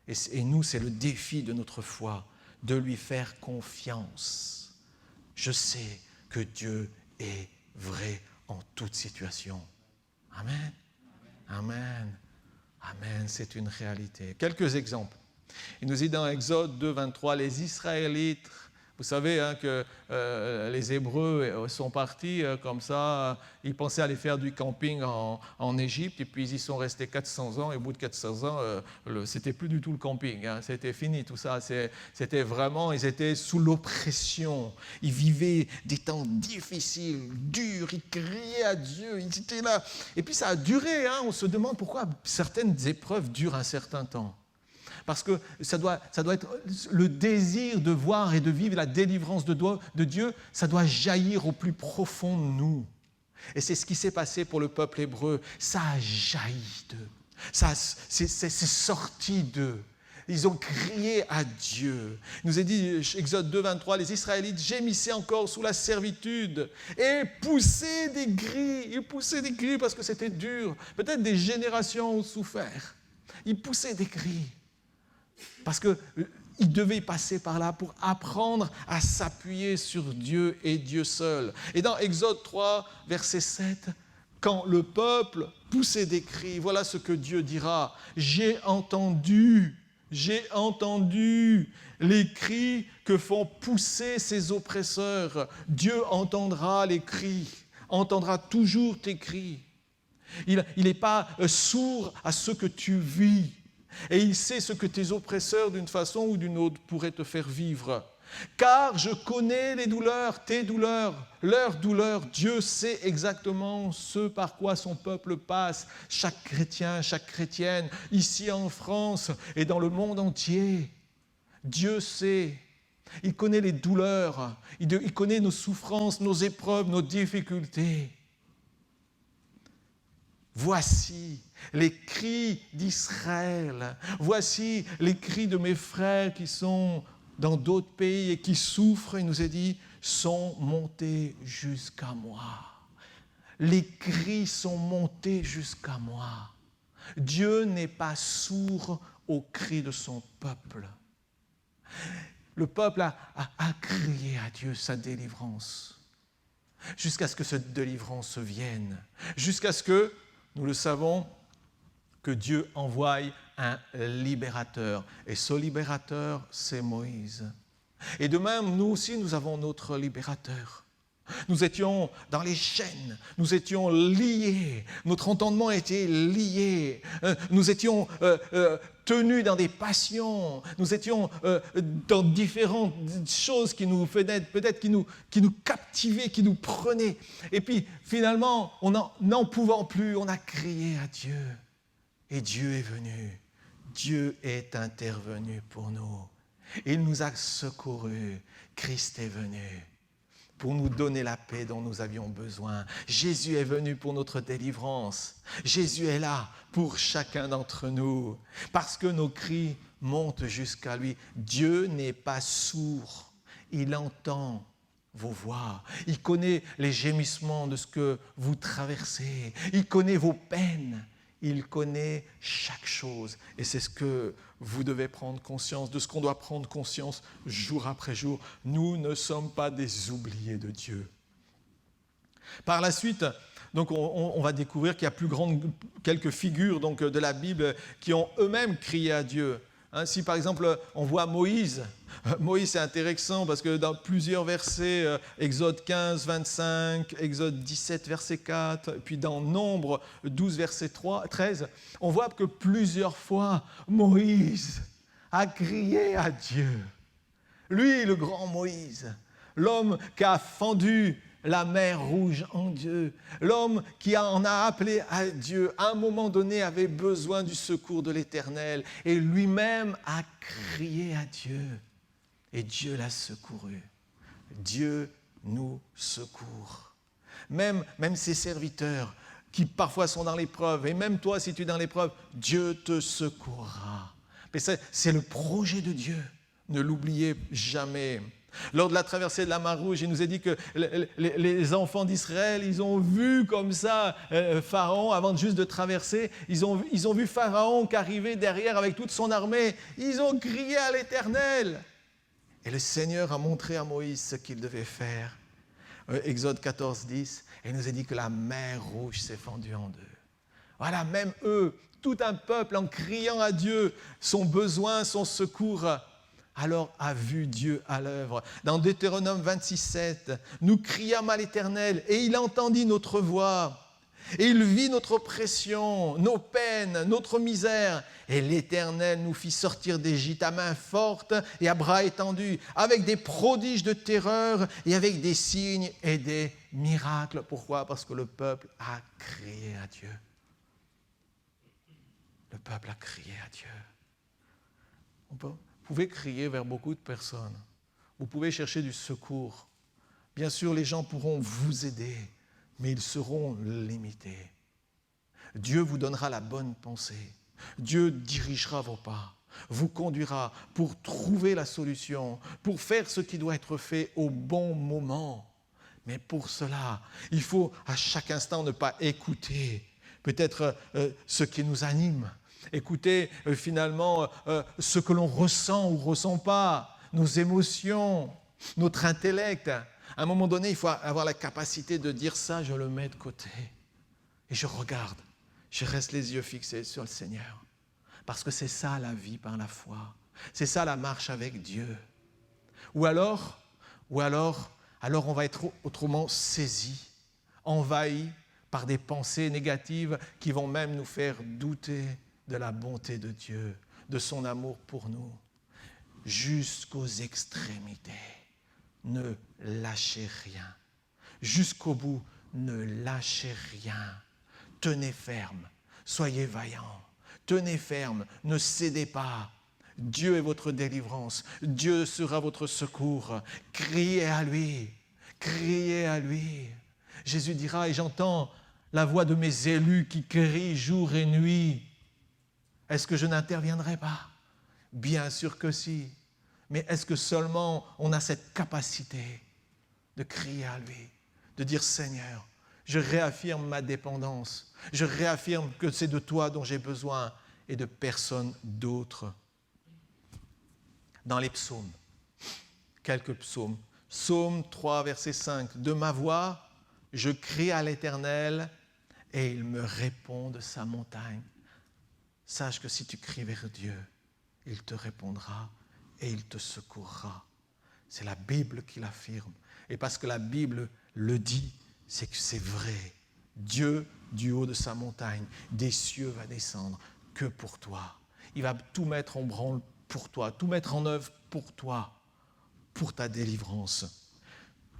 D: Et nous, c'est le défi de notre foi, de lui faire confiance. Je sais que Dieu est vrai en toute situation. Amen. Amen. Amen, c'est une réalité. Quelques exemples. Il nous dit dans Exode 2, 23, les Israélites, vous savez que les Hébreux sont partis comme ça, ils pensaient aller faire du camping en Égypte, et puis ils y sont restés 400 ans, et au bout de 400 ans, c'était plus du tout le camping, c'était fini tout ça, c'était vraiment, ils étaient sous l'oppression, ils vivaient des temps difficiles, durs, ils criaient à Dieu, ils étaient là, et puis ça a duré, on se demande pourquoi certaines épreuves durent un certain temps. Parce que ça doit être le désir de voir et de vivre la délivrance de Dieu, ça doit jaillir au plus profond de nous. Et c'est ce qui s'est passé pour le peuple hébreu. Ça a jailli d'eux. C'est sorti d'eux. Ils ont crié à Dieu. Il nous est dit, Exode 2, 23, les Israélites gémissaient encore sous la servitude et poussaient des cris. Ils poussaient des cris parce que c'était dur. Peut-être des générations ont souffert. Ils poussaient des cris. Parce qu'ils devaient passer par là pour apprendre à s'appuyer sur Dieu et Dieu seul. Et dans Exode 3, verset 7, quand le peuple poussait des cris, voilà ce que Dieu dira. J'ai entendu les cris que font pousser ces oppresseurs. Dieu entendra les cris, entendra toujours tes cris. Il n'est pas sourd à ce que tu vis. Et il sait ce que tes oppresseurs, d'une façon ou d'une autre, pourraient te faire vivre. Car je connais les douleurs, tes douleurs, leurs douleurs. Dieu sait exactement ce par quoi son peuple passe. Chaque chrétien, chaque chrétienne, ici en France et dans le monde entier. Dieu sait. Il connaît les douleurs. Il connaît nos souffrances, nos épreuves, nos difficultés. Voici les cris d'Israël. Voici les cris de mes frères qui sont dans d'autres pays et qui souffrent, il nous est dit, sont montés jusqu'à moi. Les cris sont montés jusqu'à moi. Dieu n'est pas sourd aux cris de son peuple. Le peuple a crié à Dieu sa délivrance, jusqu'à ce que cette délivrance vienne, jusqu'à ce que, nous le savons, que Dieu envoie un libérateur. Et ce libérateur, c'est Moïse. Et de même, nous aussi, nous avons notre libérateur. Nous étions dans les chaînes, nous étions liés, notre entendement était lié, nous étions tenus dans des passions, nous étions dans différentes choses qui nous faisaient, peut-être qui nous captivaient, qui nous prenaient. Et puis finalement, n'en pouvant plus, on a crié à Dieu. Et Dieu est venu, Dieu est intervenu pour nous. Il nous a secourus, Christ est venu pour nous donner la paix dont nous avions besoin. Jésus est venu pour notre délivrance. Jésus est là pour chacun d'entre nous, parce que nos cris montent jusqu'à lui. Dieu n'est pas sourd, il entend vos voix, il connaît les gémissements de ce que vous traversez, il connaît vos peines, il connaît chaque chose. Et c'est ce que vous devez prendre conscience, de ce qu'on doit prendre conscience jour après jour. Nous ne sommes pas des oubliés de Dieu. Par la suite, donc on va découvrir qu'il y a quelques figures donc, de la Bible qui ont eux-mêmes crié à Dieu. Si par exemple on voit Moïse, c'est intéressant parce que dans plusieurs versets, Exode 15, 25, Exode 17, verset 4, puis dans Nombre 12, verset 13, on voit que plusieurs fois Moïse a crié à Dieu. Lui, le grand Moïse, l'homme qui a fendu la mer Rouge en Dieu. L'homme qui en a appelé à Dieu, à un moment donné, avait besoin du secours de l'Éternel et lui-même a crié à Dieu. Et Dieu l'a secouru. Dieu nous secourt. Même ses serviteurs qui parfois sont dans l'épreuve, et même toi si tu es dans l'épreuve, Dieu te secourra. Mais c'est le projet de Dieu. Ne l'oubliez jamais. Lors de la traversée de la mer Rouge, il nous est dit que les enfants d'Israël, ils ont vu comme ça Pharaon, avant juste de traverser, ils ont vu Pharaon qui arrivait derrière avec toute son armée. Ils ont crié à l'Éternel. Et le Seigneur a montré à Moïse ce qu'il devait faire. Exode 14, 10, et il nous a dit que la mer Rouge s'est fendue en deux. Voilà, même eux, tout un peuple, en criant à Dieu son besoin, son secours, alors a vu Dieu à l'œuvre. Dans Deutéronome 26, 7, nous criâmes à l'Éternel, et il entendit notre voix. Et il vit notre oppression, nos peines, notre misère. Et l'Éternel nous fit sortir d'Égypte à main forte et à bras étendus, avec des prodiges de terreur et avec des signes et des miracles. Pourquoi ? Parce que le peuple a crié à Dieu. Le peuple a crié à Dieu. Vous pouvez crier vers beaucoup de personnes. Vous pouvez chercher du secours. Bien sûr, les gens pourront vous aider, mais ils seront limités. Dieu vous donnera la bonne pensée. Dieu dirigera vos pas, vous conduira pour trouver la solution, pour faire ce qui doit être fait au bon moment. Mais pour cela, il faut à chaque instant ne pas écouter peut-être ce qui nous anime, écouter finalement ce que l'on ressent ou ne ressent pas, nos émotions, notre intellect. À un moment donné, il faut avoir la capacité de dire ça, je le mets de côté. Et je regarde, je reste les yeux fixés sur le Seigneur. Parce que c'est ça la vie par la foi. C'est ça la marche avec Dieu. Ou alors on va être autrement saisi, envahi par des pensées négatives qui vont même nous faire douter de la bonté de Dieu, de son amour pour nous. Jusqu'aux extrémités. Ne lâchez rien. Jusqu'au bout, ne lâchez rien. Tenez ferme, soyez vaillants. Tenez ferme, ne cédez pas. Dieu est votre délivrance. Dieu sera votre secours. Criez à lui. Criez à lui. Jésus dira, et j'entends la voix de mes élus qui crient jour et nuit. Est-ce que je n'interviendrai pas ? Bien sûr que si. Mais est-ce que seulement on a cette capacité de crier à lui, de dire Seigneur, je réaffirme ma dépendance, je réaffirme que c'est de toi dont j'ai besoin et de personne d'autre. Dans les psaumes, quelques psaumes. Psaume 3, verset 5. De ma voix, je crie à l'Éternel et il me répond de sa montagne. Sache que si tu cries vers Dieu, il te répondra et il te secourra. C'est la Bible qui l'affirme. Et parce que la Bible le dit, c'est que c'est vrai. Dieu, du haut de sa montagne, des cieux va descendre que pour toi. Il va tout mettre en branle pour toi, tout mettre en œuvre pour toi, pour ta délivrance.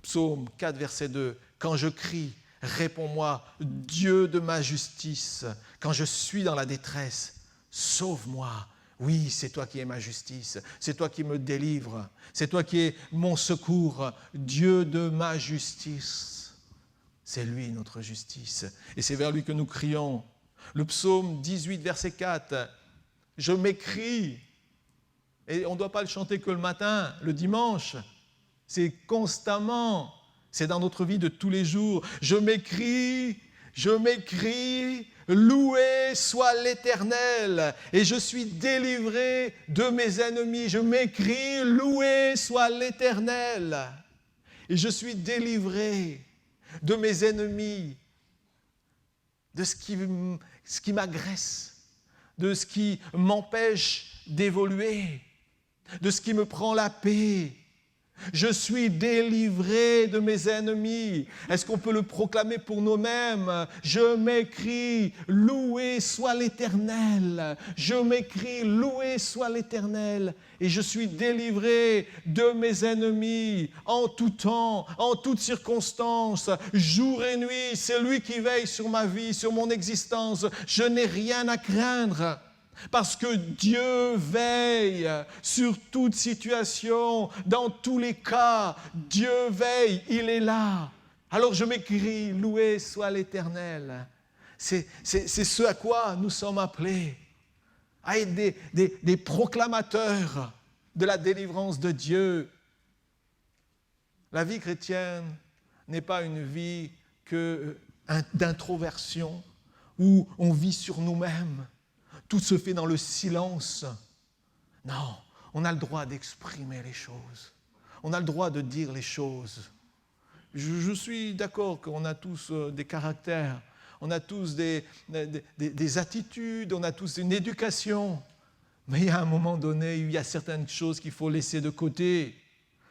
D: Psaume 4, verset 2. Quand je crie, réponds-moi, Dieu de ma justice. Quand je suis dans la détresse, sauve-moi. Oui, c'est toi qui es ma justice, c'est toi qui me délivres, c'est toi qui es mon secours, Dieu de ma justice. C'est lui notre justice et c'est vers lui que nous crions. Le psaume 18, verset 4, je m'écrie, et on ne doit pas le chanter que le matin, le dimanche, c'est constamment, c'est dans notre vie de tous les jours. Je m'écrie, loué soit l'Éternel, et je suis délivré de mes ennemis. Je m'écrie, loué soit l'Éternel, et je suis délivré de mes ennemis, de ce qui m'agresse, de ce qui m'empêche d'évoluer, de ce qui me prend la paix, Je suis délivré de mes ennemis. Est-ce qu'on peut le proclamer pour nous-mêmes? Je m'écris, loué soit l'Éternel. Je m'écris, loué soit l'Éternel. Et je suis délivré de mes ennemis en tout temps, en toutes circonstances, jour et nuit. C'est lui qui veille sur ma vie, sur mon existence. Je n'ai rien à craindre. Parce que Dieu veille sur toute situation, dans tous les cas, Dieu veille, il est là. Alors je m'écris, loué soit l'Éternel. C'est ce à quoi nous sommes appelés, à être des proclamateurs de la délivrance de Dieu. La vie chrétienne n'est pas une vie d'introversion, où on vit sur nous-mêmes. Tout se fait dans le silence. Non, on a le droit d'exprimer les choses. On a le droit de dire les choses. Je suis d'accord qu'on a tous des caractères, on a tous des attitudes, on a tous une éducation. Mais il y a un moment donné, il y a certaines choses qu'il faut laisser de côté.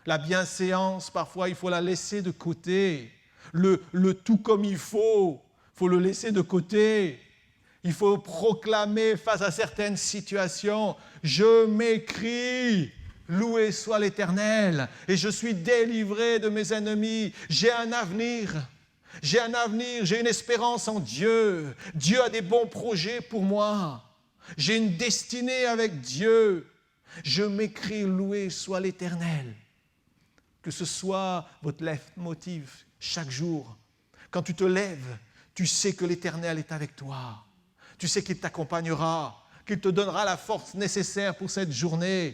D: La bienséance, parfois, il faut la laisser de côté. Le tout comme il faut le laisser de côté. Il faut proclamer face à certaines situations, je m'écris, loué soit l'Éternel, et je suis délivré de mes ennemis. J'ai un avenir, j'ai une espérance en Dieu. Dieu a des bons projets pour moi. J'ai une destinée avec Dieu. Je m'écris, loué soit l'Éternel. Que ce soit votre leitmotiv chaque jour. Quand tu te lèves, tu sais que l'Éternel est avec toi. Tu sais qu'il t'accompagnera, qu'il te donnera la force nécessaire pour cette journée,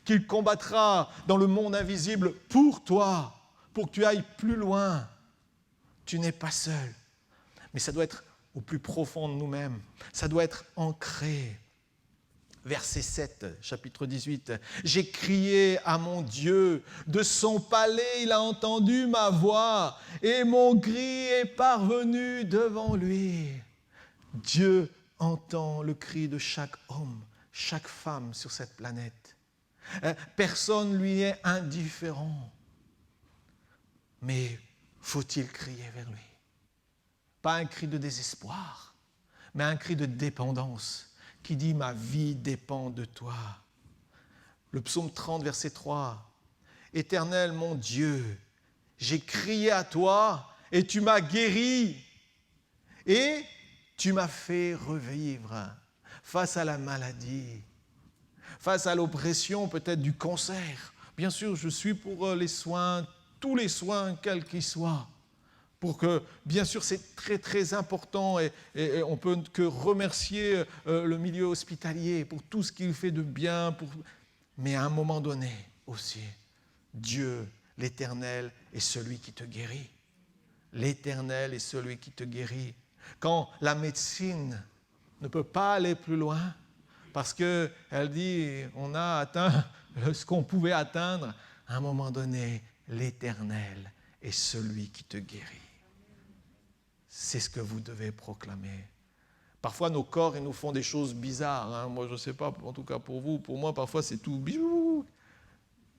D: qu'il combattra dans le monde invisible pour toi, pour que tu ailles plus loin. Tu n'es pas seul. Mais ça doit être au plus profond de nous-mêmes. Ça doit être ancré. Verset 7, chapitre 18. « J'ai crié à mon Dieu, de son palais il a entendu ma voix, et mon cri est parvenu devant lui. » Dieu entend le cri de chaque homme, chaque femme sur cette planète. Personne lui est indifférent. Mais faut-il crier vers lui? Pas un cri de désespoir, mais un cri de dépendance qui dit « Ma vie dépend de toi ». Le psaume 30, verset 3. « Éternel mon Dieu, j'ai crié à toi et tu m'as guéri. Et tu m'as fait revivre face à la maladie, face à l'oppression peut-être du cancer. Bien sûr, je suis pour les soins, tous les soins, quels qu'ils soient. Pour que, bien sûr, c'est très, très important et on ne peut que remercier le milieu hospitalier pour tout ce qu'il fait de bien. Mais à un moment donné aussi, Dieu, l'Éternel, est celui qui te guérit. L'Éternel est celui qui te guérit. Quand la médecine ne peut pas aller plus loin, parce qu'elle dit on a atteint ce qu'on pouvait atteindre, à un moment donné, l'Éternel est celui qui te guérit. C'est ce que vous devez proclamer. Parfois, nos corps, ils nous font des choses bizarres. Hein. Moi, je ne sais pas, en tout cas pour vous, pour moi, parfois, c'est tout bijou.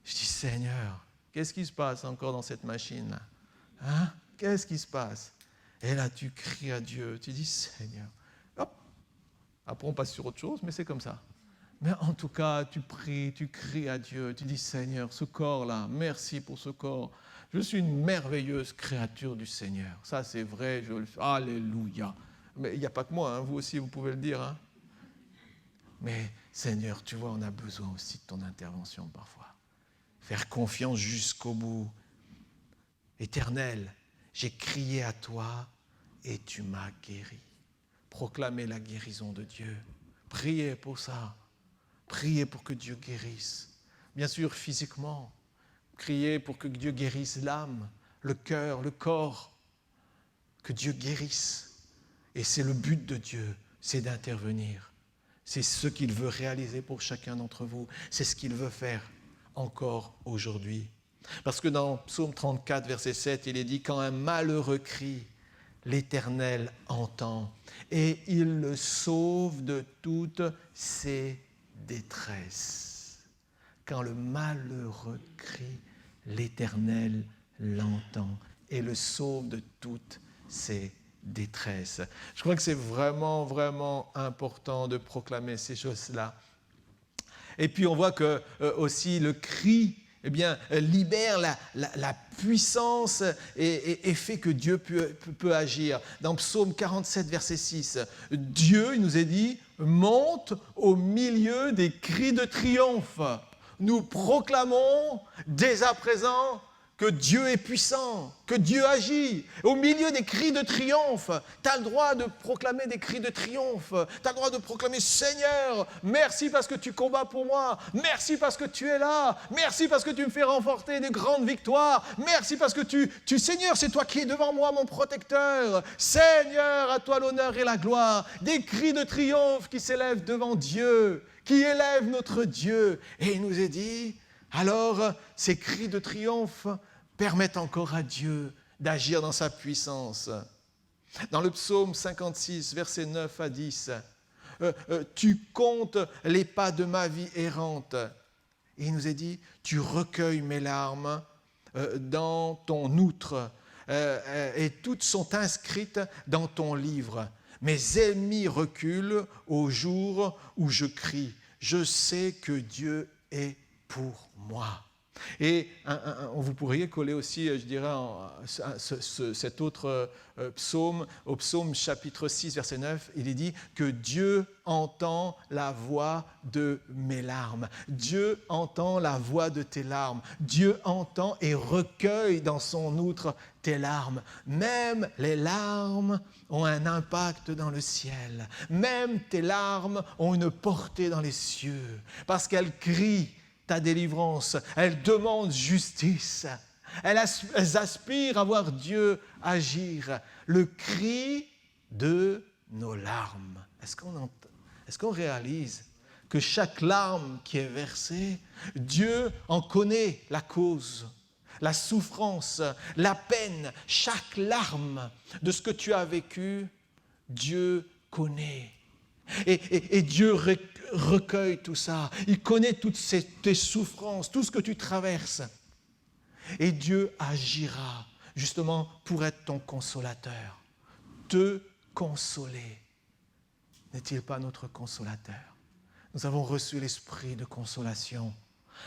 D: Je dis, Seigneur, qu'est-ce qui se passe encore dans cette machine-là? Hein? Qu'est-ce qui se passe? Et là, tu cries à Dieu, tu dis, Seigneur, hop. Après, on passe sur autre chose, mais c'est comme ça. Mais en tout cas, tu pries, tu cries à Dieu, tu dis, Seigneur, ce corps-là, merci pour ce corps. Je suis une merveilleuse créature du Seigneur. Ça, c'est vrai, je le fais. Alléluia. Mais il n'y a pas que moi, hein, vous aussi, vous pouvez le dire. Hein. Mais Seigneur, tu vois, on a besoin aussi de ton intervention parfois. Faire confiance jusqu'au bout. Éternel, j'ai crié à toi et tu m'as guéri. Proclamez la guérison de Dieu. Priez pour ça. Priez pour que Dieu guérisse. Bien sûr, physiquement. Priez pour que Dieu guérisse l'âme, le cœur, le corps. Que Dieu guérisse. Et c'est le but de Dieu, c'est d'intervenir. C'est ce qu'il veut réaliser pour chacun d'entre vous. C'est ce qu'il veut faire encore aujourd'hui. Parce que dans Psaume 34, verset 7, il est dit « Quand un malheureux crie, l'Éternel entend, et il le sauve de toutes ses détresses. » Quand le malheureux crie, l'Éternel l'entend et le sauve de toutes ses détresses. Je crois que c'est vraiment, vraiment important de proclamer ces choses-là. Et puis on voit que aussi le cri libère la puissance et fait que Dieu peut agir. Dans Psaume 47, verset 6, Dieu, il nous est dit, monte au milieu des cris de triomphe. Nous proclamons dès à présent que Dieu est puissant, que Dieu agit. Au milieu des cris de triomphe, tu as le droit de proclamer des cris de triomphe. Tu as le droit de proclamer « Seigneur, merci parce que tu combats pour moi. Merci parce que tu es là. Merci parce que tu me fais remporter de grandes victoires. Merci parce que Seigneur, c'est toi qui es devant moi, mon protecteur. Seigneur, à toi l'honneur et la gloire. » Des cris de triomphe qui s'élèvent devant Dieu, qui élèvent notre Dieu. Et il nous est dit, alors ces cris de triomphe permettent encore à Dieu d'agir dans sa puissance. Dans le psaume 56, versets 9 à 10, tu comptes les pas de ma vie errante. Et il nous est dit, tu recueilles mes larmes dans ton outre, et toutes sont inscrites dans ton livre. Mes ennemis reculent au jour où je crie. Je sais que Dieu est pour moi. Et vous pourriez coller aussi, je dirais, cet autre psaume, au psaume chapitre 6, verset 9, il est dit que Dieu entend la voix de mes larmes. Dieu entend la voix de tes larmes. Dieu entend et recueille dans son outre tes larmes. Même les larmes ont un impact dans le ciel. Même tes larmes ont une portée dans les cieux, parce qu'elles crient ta délivrance, elles demandent justice, elles aspirent à voir Dieu agir. Le cri de nos larmes. Est-ce qu'on réalise que chaque larme qui est versée, Dieu en connaît la cause, la souffrance, la peine, chaque larme de ce que tu as vécu, Dieu connaît. Et Dieu recueille tout ça. Il connaît toutes tes souffrances, tout ce que tu traverses. Et Dieu agira justement pour être ton consolateur, te consoler. N'est-il pas notre consolateur? Nous avons reçu l'esprit de consolation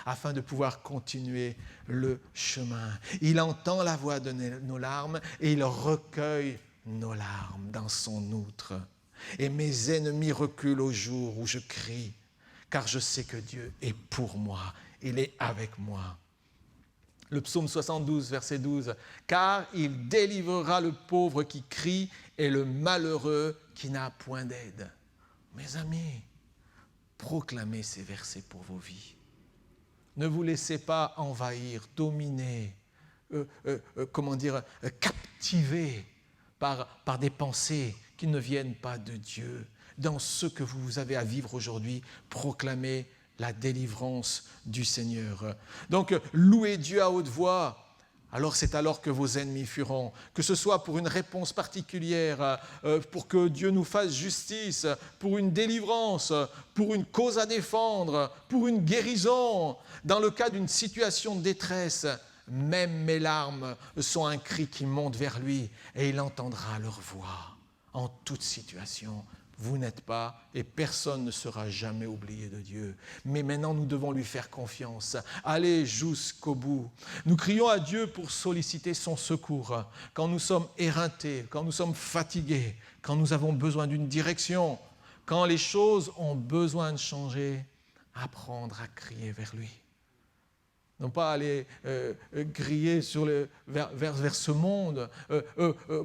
D: afin de pouvoir continuer le chemin. Il entend la voix de nos larmes et il recueille nos larmes dans son outre. Et mes ennemis reculent au jour où je crie, car je sais que Dieu est pour moi, il est avec moi. Le psaume 72, verset 12, « Car il délivrera le pauvre qui crie et le malheureux qui n'a point d'aide. » Mes amis, proclamez ces versets pour vos vies. Ne vous laissez pas envahir, dominer, captiver par des pensées qui ne viennent pas de Dieu. Dans ce que vous avez à vivre aujourd'hui, proclamez la délivrance du Seigneur. Donc, louez Dieu à haute voix. Alors c'est alors que vos ennemis fuiront, que ce soit pour une réponse particulière, pour que Dieu nous fasse justice, pour une délivrance, pour une cause à défendre, pour une guérison. Dans le cas d'une situation de détresse, même mes larmes sont un cri qui monte vers lui et il entendra leur voix. En toute situation, vous n'êtes pas et personne ne sera jamais oublié de Dieu. Mais maintenant, nous devons lui faire confiance. Allez jusqu'au bout. Nous crions à Dieu pour solliciter son secours. Quand nous sommes éreintés, quand nous sommes fatigués, quand nous avons besoin d'une direction, quand les choses ont besoin de changer, apprendre à crier vers lui. Non pas aller griller vers ce monde,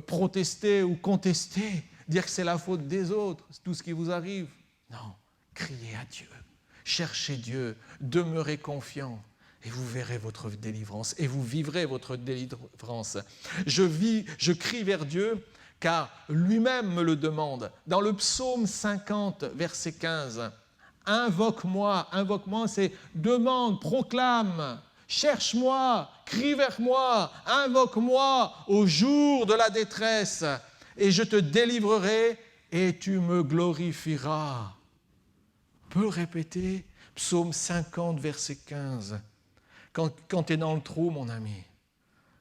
D: protester ou contester, dire que c'est la faute des autres, c'est tout ce qui vous arrive. Non, criez à Dieu, cherchez Dieu, demeurez confiants et vous verrez votre délivrance et vous vivrez votre délivrance. Je crie vers Dieu car lui-même me le demande. Dans le psaume 50, verset 15, invoque-moi, c'est demande, proclame, cherche-moi, crie vers moi, invoque-moi au jour de la détresse et je te délivrerai et tu me glorifieras. On peut répéter, psaume 50, verset 15. Quand tu es dans le trou, mon ami,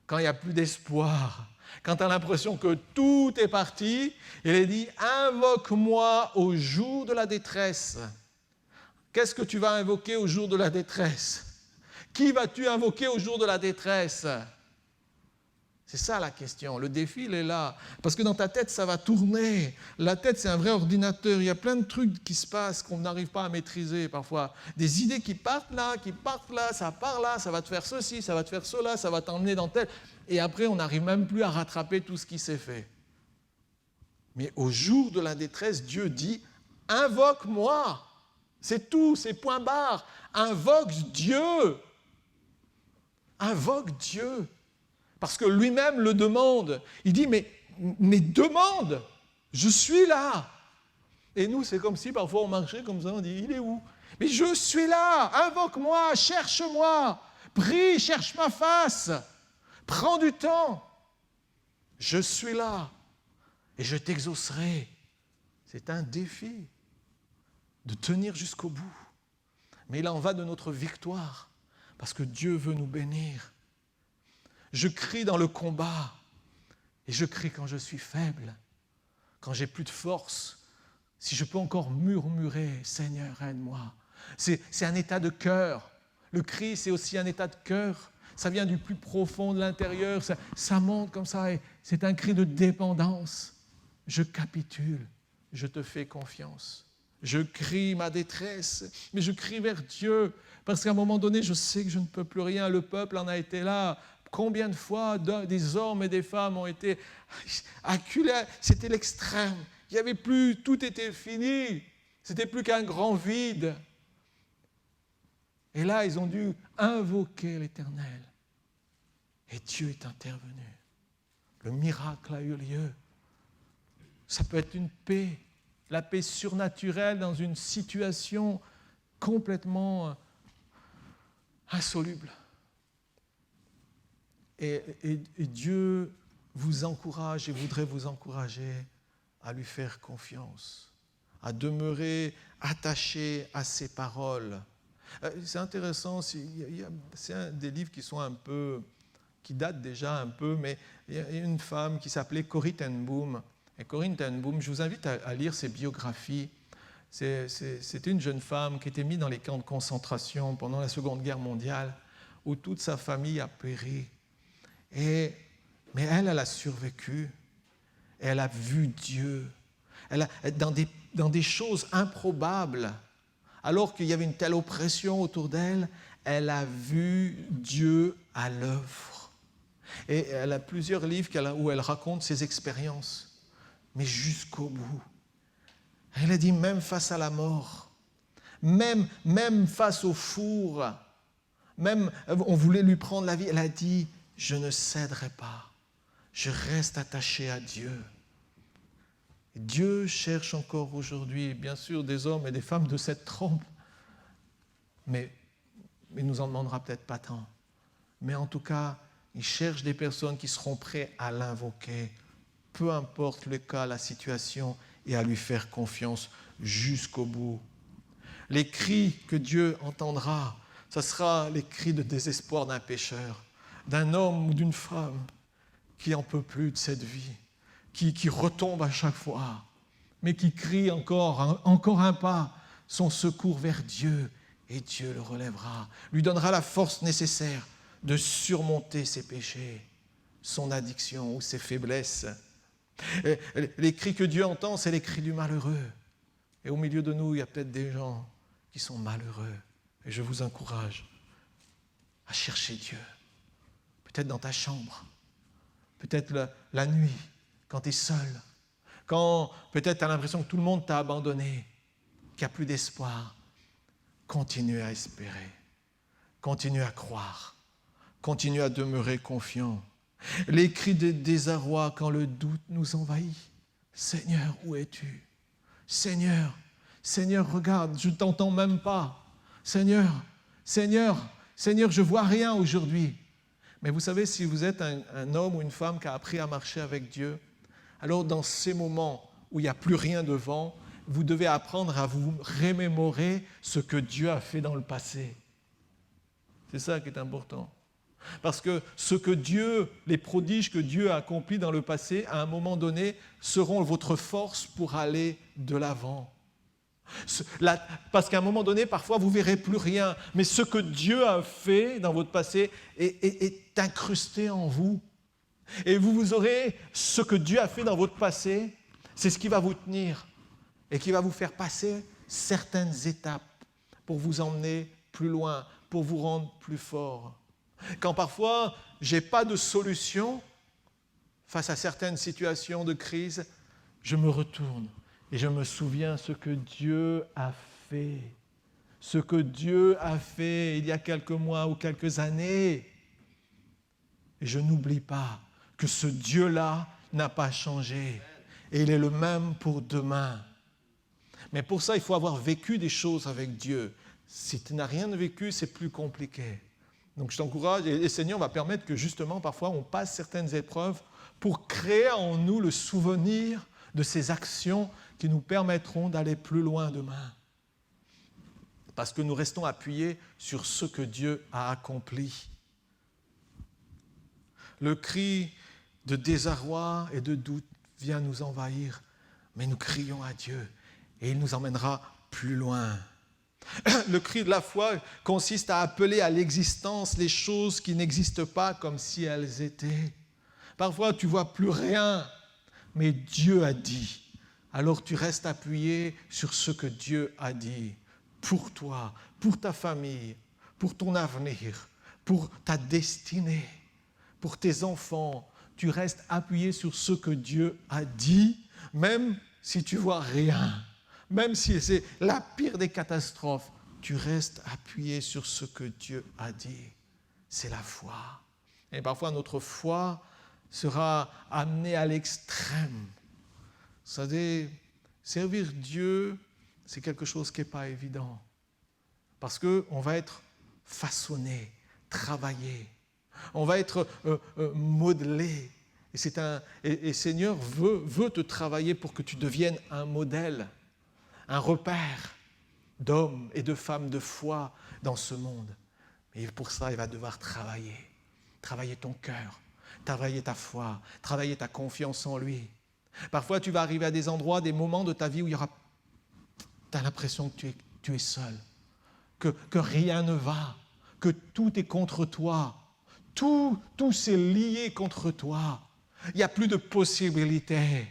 D: quand il n'y a plus d'espoir, quand tu as l'impression que tout est parti, il est dit « Invoque-moi au jour de la détresse ». Qu'est-ce que tu vas invoquer au jour de la détresse? Qui vas-tu invoquer au jour de la détresse? C'est ça la question. Le défi, il est là. Parce que dans ta tête, ça va tourner. La tête, c'est un vrai ordinateur. Il y a plein de trucs qui se passent qu'on n'arrive pas à maîtriser parfois. Des idées qui partent là, ça part là, ça va te faire ceci, ça va te faire cela, ça va t'emmener dans tel. Et après, on n'arrive même plus à rattraper tout ce qui s'est fait. Mais au jour de la détresse, Dieu dit « Invoque-moi ». C'est tout, c'est point barre. Invoque Dieu. Invoque Dieu. Parce que lui-même le demande. Il dit, mais demande, je suis là. Et nous, c'est comme si parfois on marchait comme ça, on dit, il est où? Mais je suis là, invoque-moi, cherche-moi, prie, cherche ma face, prends du temps. Je suis là et je t'exaucerai. C'est un défi de tenir jusqu'au bout. Mais il en va de notre victoire, parce que Dieu veut nous bénir. Je crie dans le combat, et je crie quand je suis faible, quand j'ai plus de force. Si je peux encore murmurer, Seigneur, aide-moi. C'est un état de cœur. Le cri, c'est aussi un état de cœur. Ça vient du plus profond de l'intérieur, ça monte comme ça, et c'est un cri de dépendance. Je capitule, je te fais confiance. Je crie ma détresse, mais je crie vers Dieu, parce qu'à un moment donné, je sais que je ne peux plus rien. Le peuple en a été là. Combien de fois des hommes et des femmes ont été acculés? C'était l'extrême. Il n'y avait plus, tout était fini. C'était plus qu'un grand vide. Et là, ils ont dû invoquer l'Éternel. Et Dieu est intervenu. Le miracle a eu lieu. Ça peut être une paix, la paix surnaturelle dans une situation complètement insoluble. Et Dieu vous encourage et voudrait vous encourager à lui faire confiance, à demeurer attaché à ses paroles. C'est intéressant, c'est un des livres qui datent déjà un peu, mais il y a une femme qui s'appelait Corrie ten Boom. Et Corrie ten Boom, je vous invite à lire ses biographies. C'était une jeune femme qui était mise dans les camps de concentration pendant la Seconde Guerre mondiale, où toute sa famille a péri. Mais elle a survécu. Elle a vu Dieu. Dans des choses improbables, alors qu'il y avait une telle oppression autour d'elle, elle a vu Dieu à l'œuvre. Et elle a plusieurs livres où elle raconte ses expériences, mais jusqu'au bout. Elle a dit, même face à la mort, même face au four, même on voulait lui prendre la vie, elle a dit, je ne céderai pas, je reste attachée à Dieu. Et Dieu cherche encore aujourd'hui, bien sûr, des hommes et des femmes de cette trempe, mais il nous en demandera peut-être pas tant. Mais en tout cas, il cherche des personnes qui seront prêtes à l'invoquer, peu importe le cas, la situation, et à lui faire confiance jusqu'au bout. Les cris que Dieu entendra, ce sera les cris de désespoir d'un pécheur, d'un homme ou d'une femme qui n'en peut plus de cette vie, qui retombe à chaque fois, mais qui crie encore un pas, son secours vers Dieu, et Dieu le relèvera, lui donnera la force nécessaire de surmonter ses péchés, son addiction ou ses faiblesses. Et les cris que Dieu entend, c'est les cris du malheureux. Et au milieu de nous, il y a peut-être des gens qui sont malheureux. Et je vous encourage à chercher Dieu. Peut-être dans ta chambre, peut-être la nuit, quand tu es seul, quand peut-être tu as l'impression que tout le monde t'a abandonné, qu'il n'y a plus d'espoir. Continue à espérer, continue à croire, continue à demeurer confiant. Les cris de désarroi quand le doute nous envahit. Seigneur, où es-tu? Seigneur, regarde, je ne t'entends même pas. Seigneur, je ne vois rien aujourd'hui. Mais vous savez, si vous êtes un homme ou une femme qui a appris à marcher avec Dieu, alors dans ces moments où il n'y a plus rien devant, vous devez apprendre à vous remémorer ce que Dieu a fait dans le passé. C'est ça qui est important. Parce que ce que Dieu, les prodiges que Dieu a accomplis dans le passé, à un moment donné, seront votre force pour aller de l'avant. Parce qu'à un moment donné, parfois, vous ne verrez plus rien. Mais ce que Dieu a fait dans votre passé est incrusté en vous. Et vous aurez ce que Dieu a fait dans votre passé, c'est ce qui va vous tenir et qui va vous faire passer certaines étapes pour vous emmener plus loin, pour vous rendre plus fort. Quand parfois, je n'ai pas de solution face à certaines situations de crise, je me retourne et je me souviens ce que Dieu a fait. Ce que Dieu a fait il y a quelques mois ou quelques années. Et je n'oublie pas que ce Dieu-là n'a pas changé. Et il est le même pour demain. Mais pour ça, il faut avoir vécu des choses avec Dieu. Si tu n'as rien vécu, c'est plus compliqué. Donc je t'encourage, et le Seigneur va permettre que justement, parfois, on passe certaines épreuves pour créer en nous le souvenir de ces actions qui nous permettront d'aller plus loin demain. Parce que nous restons appuyés sur ce que Dieu a accompli. Le cri de désarroi et de doute vient nous envahir, mais nous crions à Dieu et il nous emmènera plus loin. Le cri de la foi consiste à appeler à l'existence les choses qui n'existent pas comme si elles étaient. Parfois, tu ne vois plus rien, mais Dieu a dit. Alors tu restes appuyé sur ce que Dieu a dit pour toi, pour ta famille, pour ton avenir, pour ta destinée, pour tes enfants. Tu restes appuyé sur ce que Dieu a dit, même si tu ne vois rien. Même si c'est la pire des catastrophes, tu restes appuyé sur ce que Dieu a dit. C'est la foi. Et parfois, notre foi sera amenée à l'extrême. Vous savez, servir Dieu, c'est quelque chose qui n'est pas évident. Parce qu'on va être façonné, travaillé. On va être modelé. Et Seigneur veut te travailler pour que tu deviennes un modèle, un repère d'hommes et de femmes de foi dans ce monde. Et pour ça, il va devoir travailler ton cœur, travailler ta foi, travailler ta confiance en lui. Parfois, tu vas arriver à des endroits, des moments de ta vie où tu as l'impression que tu es seul, que rien ne va, que tout est contre toi, tout s'est lié contre toi. Il n'y a plus de possibilités.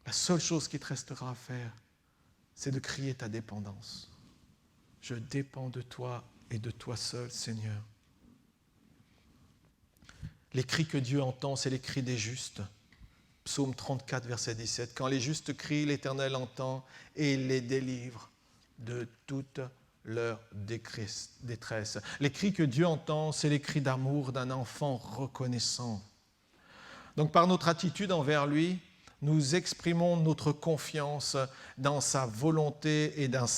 D: La seule chose qui te restera à faire, c'est de crier ta dépendance. Je dépends de toi et de toi seul, Seigneur. Les cris que Dieu entend, c'est les cris des justes. Psaume 34, verset 17. Quand les justes crient, l'Éternel entend et il les délivre de toute leur détresse. Les cris que Dieu entend, c'est les cris d'amour d'un enfant reconnaissant. Donc par notre attitude envers lui, nous exprimons notre confiance dans sa volonté et dans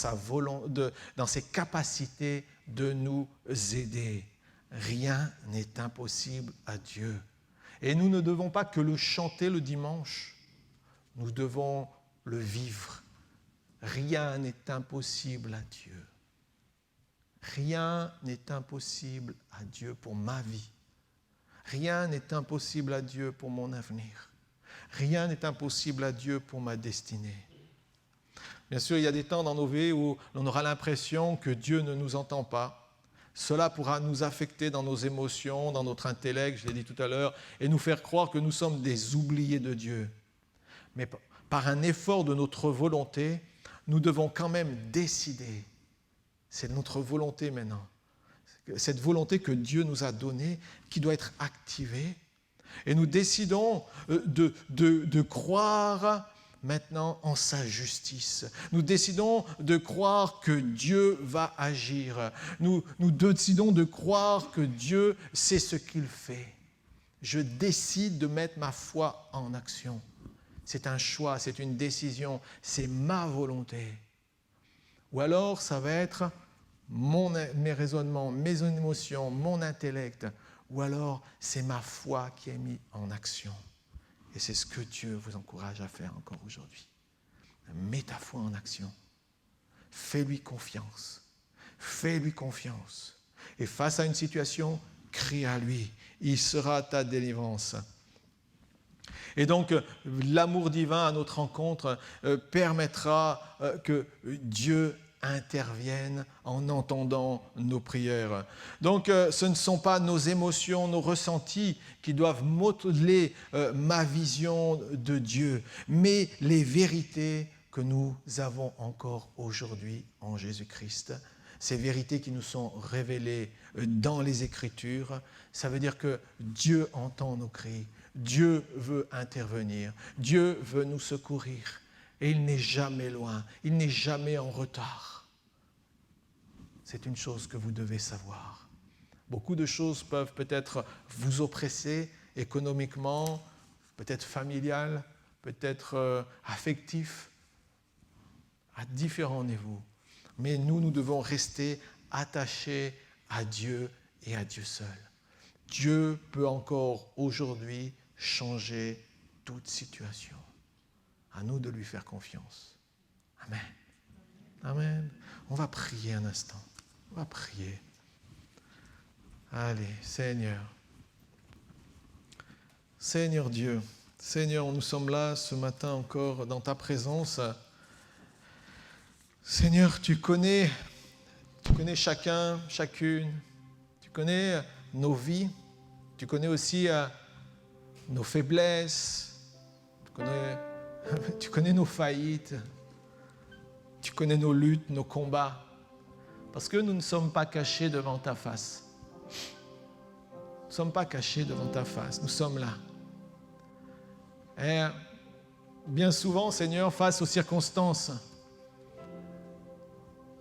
D: ses capacités de nous aider. Rien n'est impossible à Dieu. Et nous ne devons pas que le chanter le dimanche, nous devons le vivre. Rien n'est impossible à Dieu. Rien n'est impossible à Dieu pour ma vie. Rien n'est impossible à Dieu pour mon avenir. Rien n'est impossible à Dieu pour ma destinée. Bien sûr, il y a des temps dans nos vies où on aura l'impression que Dieu ne nous entend pas. Cela pourra nous affecter dans nos émotions, dans notre intellect, je l'ai dit tout à l'heure, et nous faire croire que nous sommes des oubliés de Dieu. Mais par un effort de notre volonté, nous devons quand même décider. C'est notre volonté maintenant. Cette volonté que Dieu nous a donnée, qui doit être activée. Et nous décidons de croire maintenant en sa justice. Nous décidons de croire que Dieu va agir. Nous décidons de croire que Dieu sait ce qu'il fait. Je décide de mettre ma foi en action. C'est un choix, c'est une décision, c'est ma volonté. Ou alors ça va être mes raisonnements, mes émotions, mon intellect. Ou alors, c'est ma foi qui est mise en action. Et c'est ce que Dieu vous encourage à faire encore aujourd'hui. Mets ta foi en action. Fais-lui confiance. Fais-lui confiance. Et face à une situation, crie à lui. Il sera ta délivrance. Et donc, l'amour divin à notre rencontre permettra que Dieu intervienne en entendant nos prières. Donc, ce ne sont pas nos émotions, nos ressentis qui doivent modeler ma vision de Dieu, mais les vérités que nous avons encore aujourd'hui en Jésus-Christ. Ces vérités qui nous sont révélées dans les Écritures, ça veut dire que Dieu entend nos cris, Dieu veut intervenir, Dieu veut nous secourir. Et il n'est jamais loin, il n'est jamais en retard. C'est une chose que vous devez savoir. Beaucoup de choses peuvent peut-être vous oppresser économiquement, peut-être familial, peut-être affectif, à différents niveaux. Mais nous devons rester attachés à Dieu et à Dieu seul. Dieu peut encore aujourd'hui changer toute situation. À nous de lui faire confiance. Amen. Amen. On va prier un instant. On va prier. Allez, Seigneur. Seigneur Dieu, Seigneur, nous sommes là ce matin encore dans ta présence. Seigneur, tu connais chacun, chacune. Tu connais nos vies. Tu connais aussi nos faiblesses. Tu connais nos faillites. Tu connais nos luttes, nos combats. Parce que nous ne sommes pas cachés devant ta face. Nous ne sommes pas cachés devant ta face. Nous sommes là. Et bien souvent, Seigneur, face aux circonstances,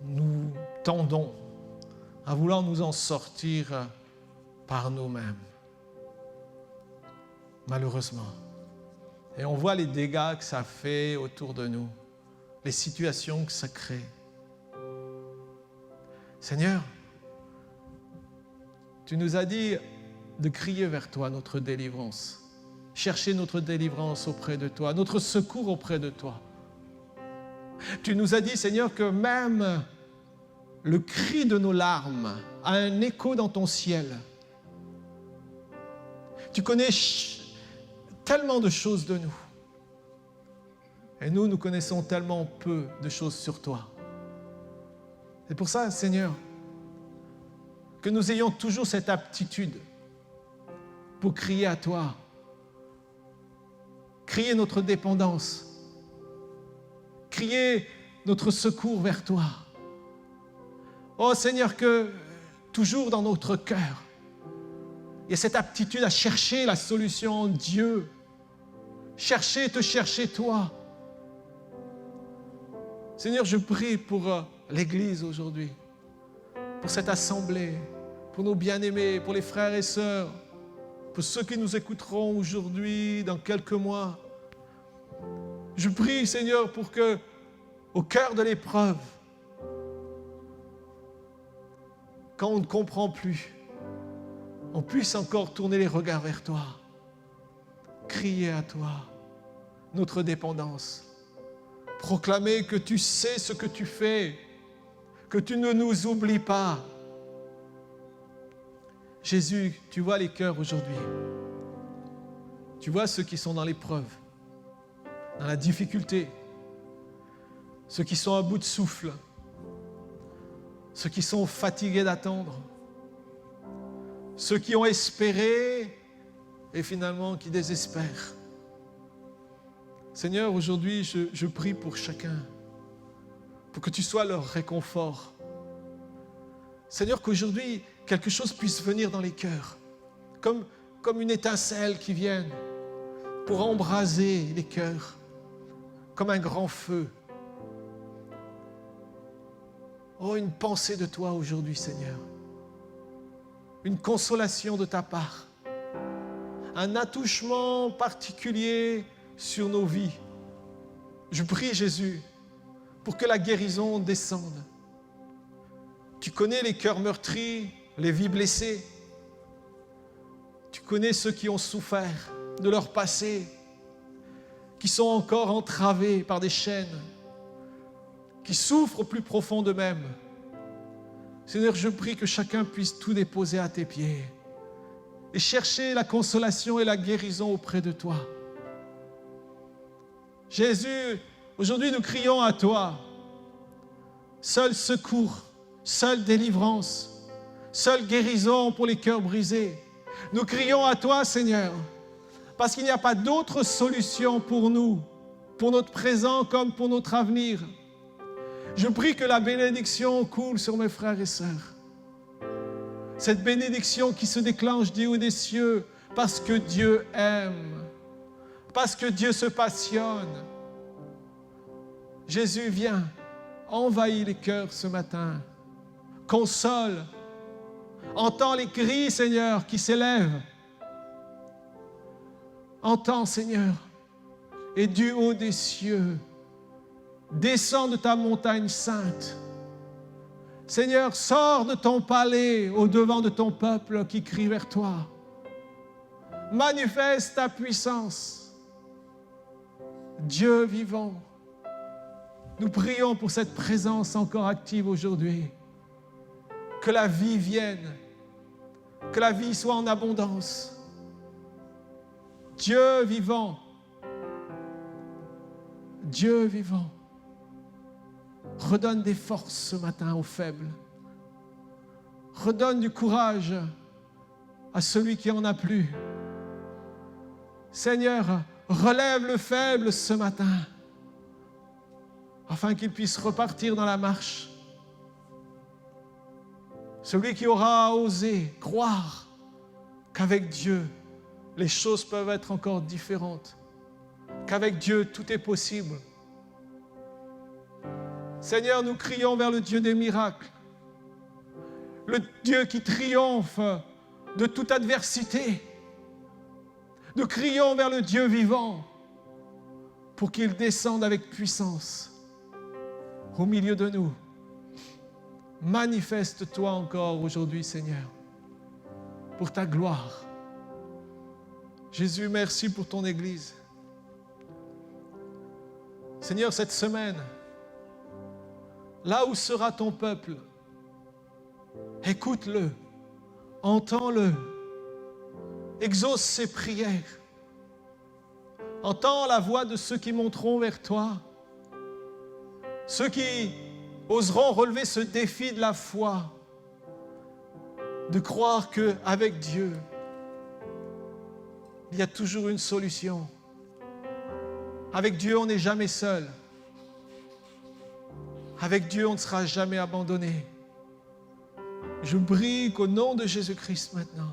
D: nous tendons à vouloir nous en sortir par nous-mêmes. Malheureusement. Et on voit les dégâts que ça fait autour de nous, les situations que ça crée. Seigneur, tu nous as dit de crier vers toi notre délivrance, chercher notre délivrance auprès de toi, notre secours auprès de toi. Tu nous as dit, Seigneur, que même le cri de nos larmes a un écho dans ton ciel. Tu connais tellement de choses de nous. Et nous connaissons tellement peu de choses sur toi. C'est pour ça, Seigneur, que nous ayons toujours cette aptitude pour crier à toi, crier notre dépendance, crier notre secours vers toi. Oh Seigneur, que toujours dans notre cœur, il y a cette aptitude à chercher la solution en Dieu, te chercher toi. Seigneur, je prie pour l'Église aujourd'hui, pour cette assemblée, pour nos bien-aimés, pour les frères et sœurs, pour ceux qui nous écouteront aujourd'hui, dans quelques mois. Je prie, Seigneur, pour que, au cœur de l'épreuve, quand on ne comprend plus, on puisse encore tourner les regards vers toi, crier à toi notre dépendance, proclamer que tu sais ce que tu fais, que tu ne nous oublies pas. Jésus, tu vois les cœurs aujourd'hui. Tu vois ceux qui sont dans l'épreuve, dans la difficulté, ceux qui sont à bout de souffle, ceux qui sont fatigués d'attendre, ceux qui ont espéré et finalement qui désespèrent. Seigneur, aujourd'hui, je prie pour chacun, pour que tu sois leur réconfort. Seigneur, qu'aujourd'hui, quelque chose puisse venir dans les cœurs, comme une étincelle qui vienne pour embraser les cœurs, comme un grand feu. Oh, une pensée de toi aujourd'hui, Seigneur. Une consolation de ta part. Un attouchement particulier sur nos vies. Je prie, Jésus, pour que la guérison descende. Tu connais les cœurs meurtris, les vies blessées. Tu connais ceux qui ont souffert de leur passé, qui sont encore entravés par des chaînes, qui souffrent au plus profond d'eux-mêmes. Seigneur, je prie que chacun puisse tout déposer à tes pieds et chercher la consolation et la guérison auprès de toi. Jésus, aujourd'hui nous crions à toi. Seul secours, seule délivrance, seule guérison pour les cœurs brisés. Nous crions à toi, Seigneur, parce qu'il n'y a pas d'autre solution pour nous, pour notre présent comme pour notre avenir. Je prie que la bénédiction coule sur mes frères et sœurs. Cette bénédiction qui se déclenche du haut des cieux parce que Dieu aime, parce que Dieu se passionne. Jésus, viens, envahis les cœurs ce matin. Console. Entends les cris, Seigneur, qui s'élèvent. Entends, Seigneur, et du haut des cieux, descends de ta montagne sainte. Seigneur, sors de ton palais au-devant de ton peuple qui crie vers toi. Manifeste ta puissance. Dieu vivant, nous prions pour cette présence encore active aujourd'hui. Que la vie vienne, que la vie soit en abondance. Dieu vivant, Dieu vivant, redonne des forces ce matin aux faibles. Redonne du courage à celui qui en a plus. Seigneur, relève le faible ce matin, afin qu'il puisse repartir dans la marche. Celui qui aura osé croire qu'avec Dieu, les choses peuvent être encore différentes, qu'avec Dieu, tout est possible. Seigneur, nous crions vers le Dieu des miracles, le Dieu qui triomphe de toute adversité. Nous crions vers le Dieu vivant pour qu'il descende avec puissance au milieu de nous. Manifeste-toi encore aujourd'hui, Seigneur, pour ta gloire. Jésus, merci pour ton Église. Seigneur, cette semaine, là où sera ton peuple, écoute-le, entends-le, exauce ses prières, entends la voix de ceux qui monteront vers toi, ceux qui oseront relever ce défi de la foi, de croire qu'avec Dieu, il y a toujours une solution. Avec Dieu, on n'est jamais seul. Avec Dieu, on ne sera jamais abandonné. Je prie qu'au nom de Jésus-Christ maintenant,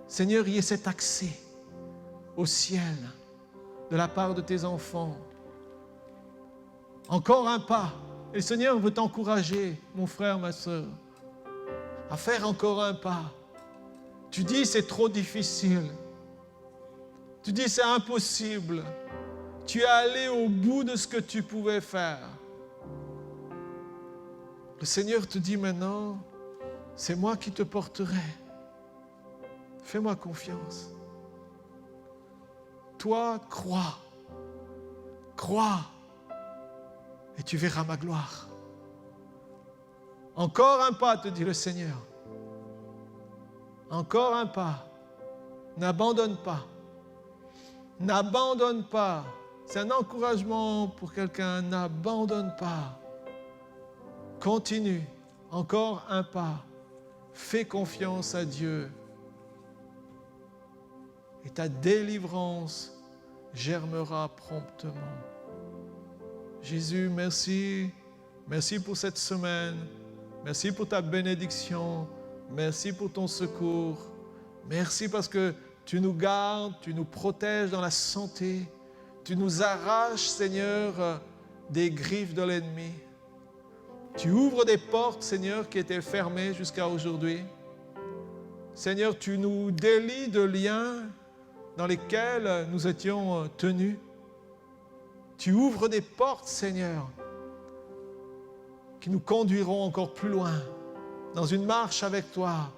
D: Seigneur, il y ait cet accès au ciel de la part de tes enfants. Encore un pas. Et le Seigneur veut t'encourager, mon frère, ma soeur, à faire encore un pas. Tu dis c'est trop difficile. Tu dis c'est impossible. Tu es allé au bout de ce que tu pouvais faire. Le Seigneur te dit maintenant, c'est moi qui te porterai. Fais-moi confiance. Toi, crois. Crois. Et tu verras ma gloire. Encore un pas, te dit le Seigneur. Encore un pas. N'abandonne pas. N'abandonne pas. C'est un encouragement pour quelqu'un. N'abandonne pas. Continue. Encore un pas. Fais confiance à Dieu. Et ta délivrance germera promptement. Jésus, merci. Merci pour cette semaine. Merci pour ta bénédiction. Merci pour ton secours. Merci parce que tu nous gardes, tu nous protèges dans la santé. Tu nous arraches, Seigneur, des griffes de l'ennemi. Tu ouvres des portes, Seigneur, qui étaient fermées jusqu'à aujourd'hui. Seigneur, tu nous délies de liens dans lesquels nous étions tenus. Tu ouvres des portes, Seigneur, qui nous conduiront encore plus loin dans une marche avec toi,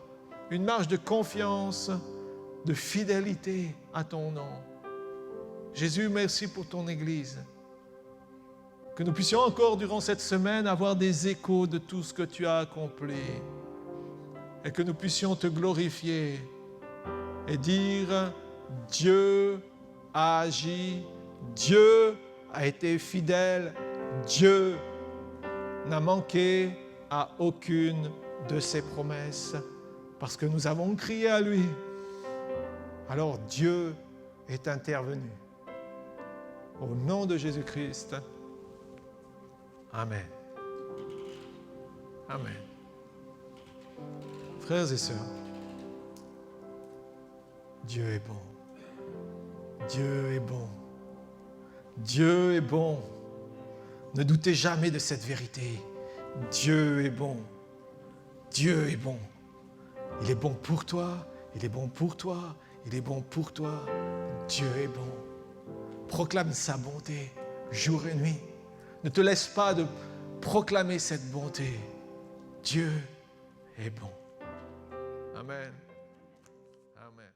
D: une marche de confiance, de fidélité à ton nom. Jésus, merci pour ton Église. Que nous puissions encore durant cette semaine avoir des échos de tout ce que tu as accompli. Et que nous puissions te glorifier et dire Dieu a agi, Dieu a été fidèle, Dieu n'a manqué à aucune de ses promesses parce que nous avons crié à lui. Alors Dieu est intervenu. Au nom de Jésus-Christ. Amen. Amen. Frères et sœurs, Dieu est bon. Dieu est bon. Dieu est bon. Ne doutez jamais de cette vérité. Dieu est bon. Dieu est bon. Il est bon pour toi. Il est bon pour toi. Il est bon pour toi. Dieu est bon. Proclame sa bonté jour et nuit. Ne te laisse pas de proclamer cette bonté. Dieu est bon. Amen. Amen.